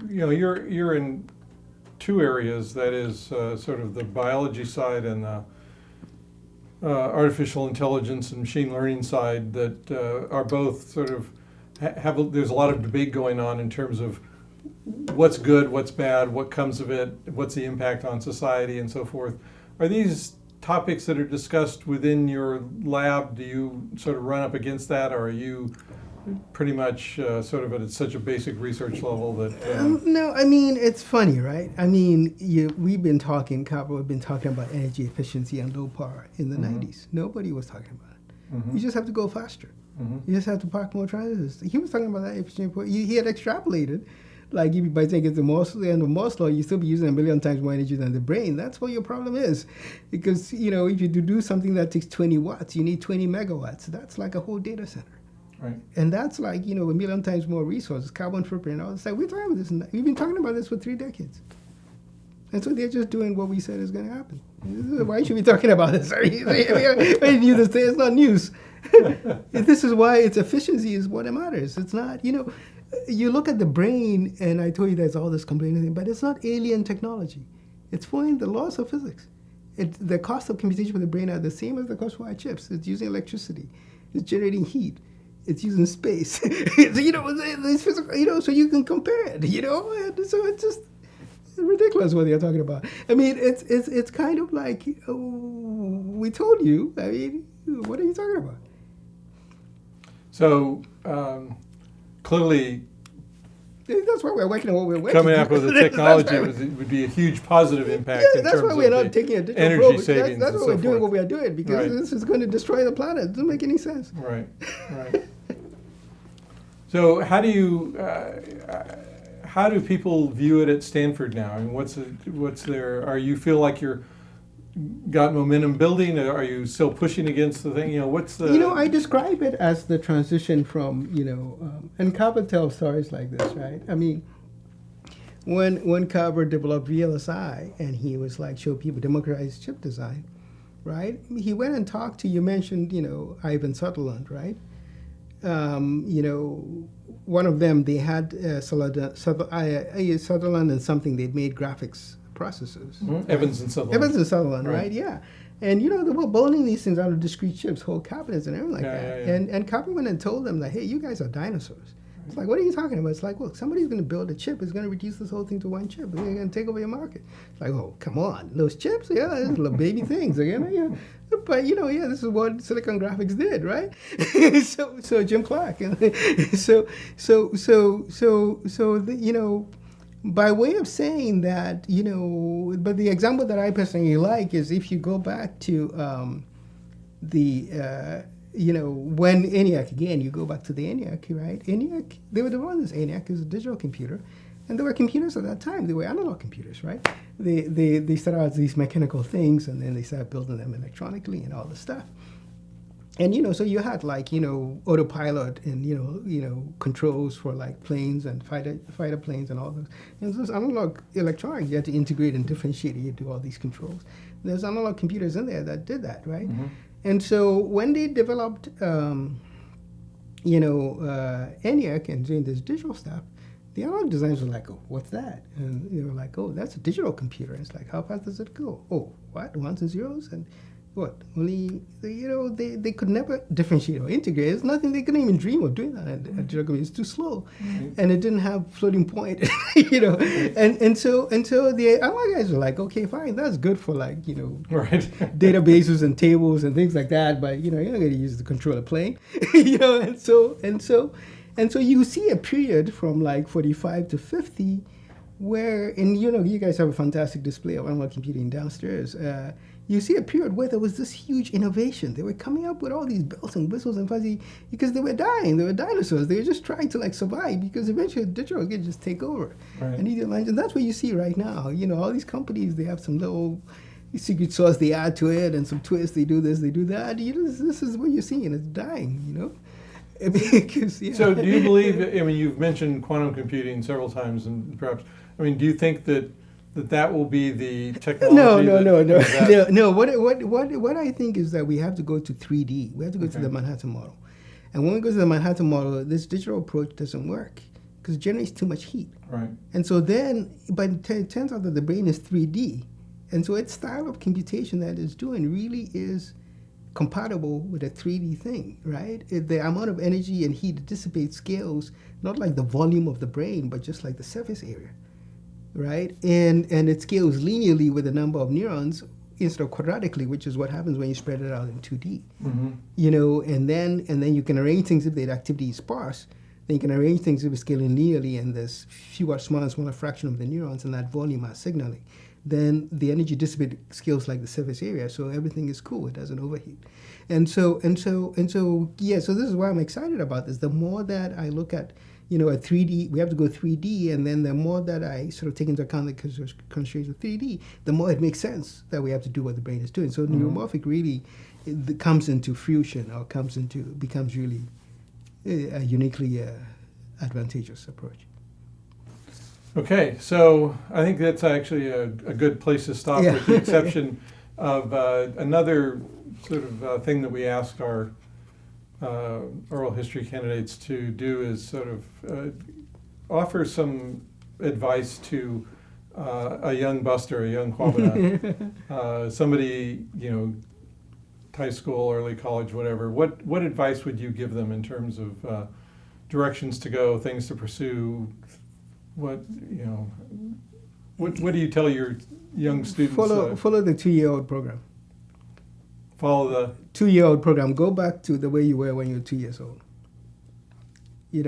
you're in two areas, that is sort of the biology side and the artificial intelligence and machine learning side, that are both sort of there's a lot of debate going on in terms of what's good, what's bad, what comes of it, what's the impact on society and so forth. Are these topics that are discussed within your lab? Do you sort of run up against that, or are you pretty much sort of at such a basic research level that... No, I mean, it's funny, right? I mean, we've been talking about energy efficiency and low power in the 90s. Nobody was talking about it. You just have to go faster. You just have to park more transistors. He was talking about that efficiency. He had extrapolated, like by saying it's the end of Moore's law, you still be using 1 million times more energy than the brain. That's what your problem is. Because, if you do something that takes 20 watts, you need 20 megawatts. That's like a whole data center. Right. And that's like, 1 million times more resources, carbon footprint, all this. Like, we've been talking about this for 3 decades. And so they're just doing what we said is going to happen. Why should we be talking about this? I knew this thing. It's not news. This is why its efficiency is what matters. It's not, you look at the brain, and I told you there's all this complaining, but it's not alien technology. It's following the laws of physics. The cost of computation for the brain are the same as the cost for our chips. It's using electricity. It's generating heat. It's using space. It's physical, so you can compare it, and so it's just ridiculous what they're talking about. I mean, it's kind of like, we told you. I mean, what are you talking about? So, clearly, that's why we're working on what we're working. Coming up with the technology would be a huge positive impact. Yeah, that's why we're not taking a digital energy savings. That's why we're doing what we are doing, because this is going to destroy the planet. It doesn't make any sense. Right. So how do people view it at Stanford now? I mean, what's there? Are you feel like you're got momentum building? Are you still pushing against the thing? What's the? I describe it as the transition from and Carver tells stories like this, right? I mean, when Carver developed VLSI and he was like show people democratized chip design, right? He went and talked to, you mentioned Ivan Sutherland, right? one of them, they had Sutherland and something, they'd made graphics processors. Mm-hmm. Evans and Sutherland. Evans and Sutherland, right? Yeah. And, they were building these things out of discrete chips, whole cabinets and everything like that. Yeah. And Copper went and told them that, hey, you guys are dinosaurs. It's like, what are you talking about? It's like, look, somebody's going to build a chip. It's going to reduce this whole thing to one chip. They're going to take over your market. It's like, oh, come on. Those chips? Yeah, those little baby things. Yeah. But, this is what Silicon Graphics did, right? so Jim Clark. By way of saying that, but the example that I personally like is if you go back to when ENIAC, again, you go back to the ENIAC, right? ENIAC, they were developing this ENIAC as a digital computer, and there were computers at that time. They were analog computers, right? They started out as these mechanical things, and then they started building them electronically and all this stuff. And so you had autopilot and controls for like planes and fighter planes and all those. And those analog electronics you had to integrate and differentiate. You do all these controls. There's analog computers in there that did that, right? Mm-hmm. And so when they developed, ENIAC and doing this digital stuff, the analog designers were like, oh, what's that? And they were like, oh, that's a digital computer. And it's like, how fast does it go? Oh, what? Ones and zeros? And what? Only, they could never differentiate or integrate. There's nothing, they couldn't even dream of doing that. And digital computer is too slow. Mm-hmm. And it didn't have floating point, And so the analog guys were like, okay, fine, that's good for right. databases and tables and things like that. But, you're not going to use it to control a plane. And so you see a period from like 45 to 50 where, and you guys have a fantastic display of analog computing downstairs. You see a period where there was this huge innovation. They were coming up with all these bells and whistles and fuzzy because they were dying. They were dinosaurs. They were just trying to survive because eventually digital could just take over. Right. And that's what you see right now. All these companies, they have some little secret sauce they add to it and some twists. They do this, they do that. This is what you're seeing. It's dying. So do you believe? You've mentioned quantum computing several times, and perhaps. Do you think that will be the technology? No. What I think is that we have to go to 3D. We have to go to the Manhattan model. And when we go to the Manhattan model, this digital approach doesn't work because it generates too much heat. Right. And so then, but it turns out that the brain is 3D. And so its style of computation that it's doing really is compatible with a 3D thing, right? The amount of energy and heat it dissipates scales, not like the volume of the brain, but just like the surface area. Right, and it scales linearly with the number of neurons instead of quadratically, which is what happens when you spread it out in 2D. Mm-hmm. And then you can arrange things if the activity is sparse. Then you can arrange things if it's scaling linearly, and there's smaller and smaller fraction of the neurons, and that volume are signaling. Then the energy dissipate scales like the surface area, so everything is cool. It doesn't overheat. And so this is why I'm excited about this. The more that I look at a 3D, we have to go 3D, and then the more that I sort of take into account the constraints of 3D, the more it makes sense that we have to do what the brain is doing. So neuromorphic really comes into fruition or becomes really a uniquely advantageous approach. Okay, so I think that's actually a good place to stop, with the exception of another sort of thing that we ask our oral history candidates to do is sort of offer some advice to a young buster, a young Kwabena, somebody, high school, early college, whatever. What advice would you give them in terms of directions to go, things to pursue? What do you tell your young students? Follow the 2-year-old program. Follow the 2-year-old program. Go back to the way you were when you were 2 years old. I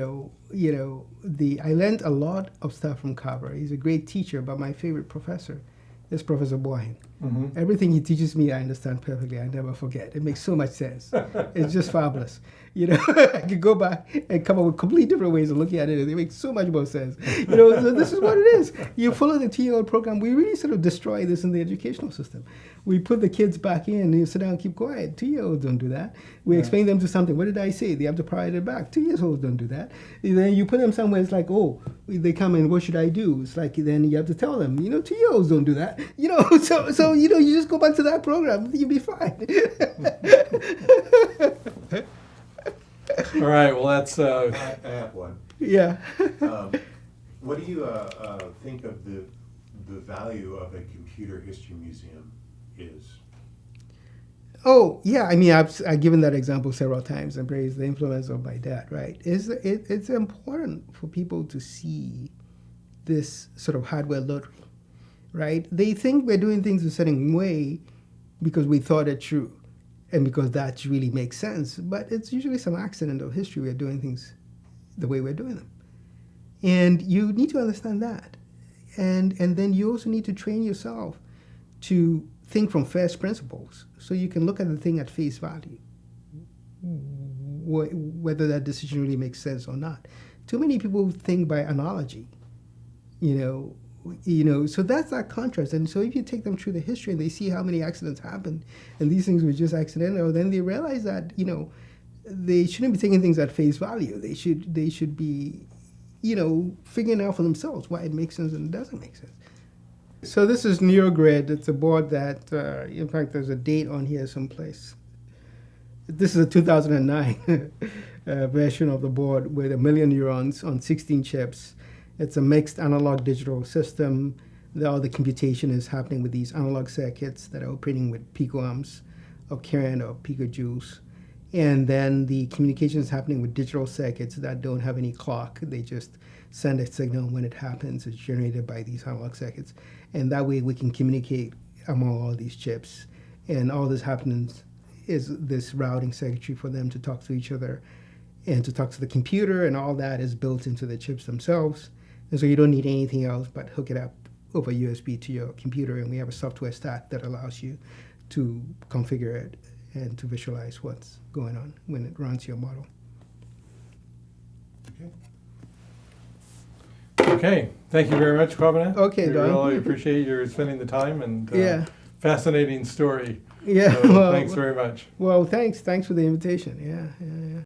learned a lot of stuff from Carver. He's a great teacher, but my favorite professor is Professor Boahen. Mm-hmm. Everything he teaches me, I understand perfectly. I never forget. It makes so much sense. It's just fabulous. I could go back and come up with completely different ways of looking at it, and they make so much more sense. So this is what it is. You follow the 2-year-old program. We really sort of destroy this in the educational system. We put the kids back in, and you sit down and keep quiet. 2-year-olds don't do that. We explain them to something. What did I say? They have to pry it back. 2-year-olds don't do that. And then you put them somewhere, it's like, oh, they come in, what should I do? It's like, then you have to tell them, 2-year-olds don't do that. So you just go back to that program, you'll be fine. All right, well, that's, I have one. Yeah. What do you think of the value of a computer history museum is? Oh, yeah. I mean, I've given that example several times and praised the influence of my dad, right? It's important for people to see this sort of hardware lottery, right? They think we're doing things a certain way because we thought it true and because that really makes sense. But it's usually some accident of history we're doing things the way we're doing them. And you need to understand that. And then you also need to train yourself to think from first principles so you can look at the thing at face value, whether that decision really makes sense or not. Too many people think by analogy, so that's that contrast. And so if you take them through the history and they see how many accidents happened and these things were just accidental, then they realize that, they shouldn't be taking things at face value. They should be, figuring out for themselves why it makes sense and it doesn't make sense. So this is NeoGrid. It's a board that, in fact, there's a date on here someplace. This is a 2009 version of the board with 1 million neurons on 16 chips. It's a mixed analog digital system. All the computation is happening with these analog circuits that are operating with picoamps of current or picojoules. And then the communication is happening with digital circuits that don't have any clock. They just send a signal when it happens. It's generated by these analog circuits. And that way we can communicate among all these chips. And all this happens is this routing circuitry for them to talk to each other and to talk to the computer, and all that is built into the chips themselves. And so you don't need anything else but hook it up over USB to your computer, and we have a software stack that allows you to configure it and to visualize what's going on when it runs your model. okay. Thank you very much, Kwabena. Okay, We Don. really appreciate your spending the time and Yeah. fascinating story. Yeah. So thanks very much. Well, thanks for the invitation. Yeah.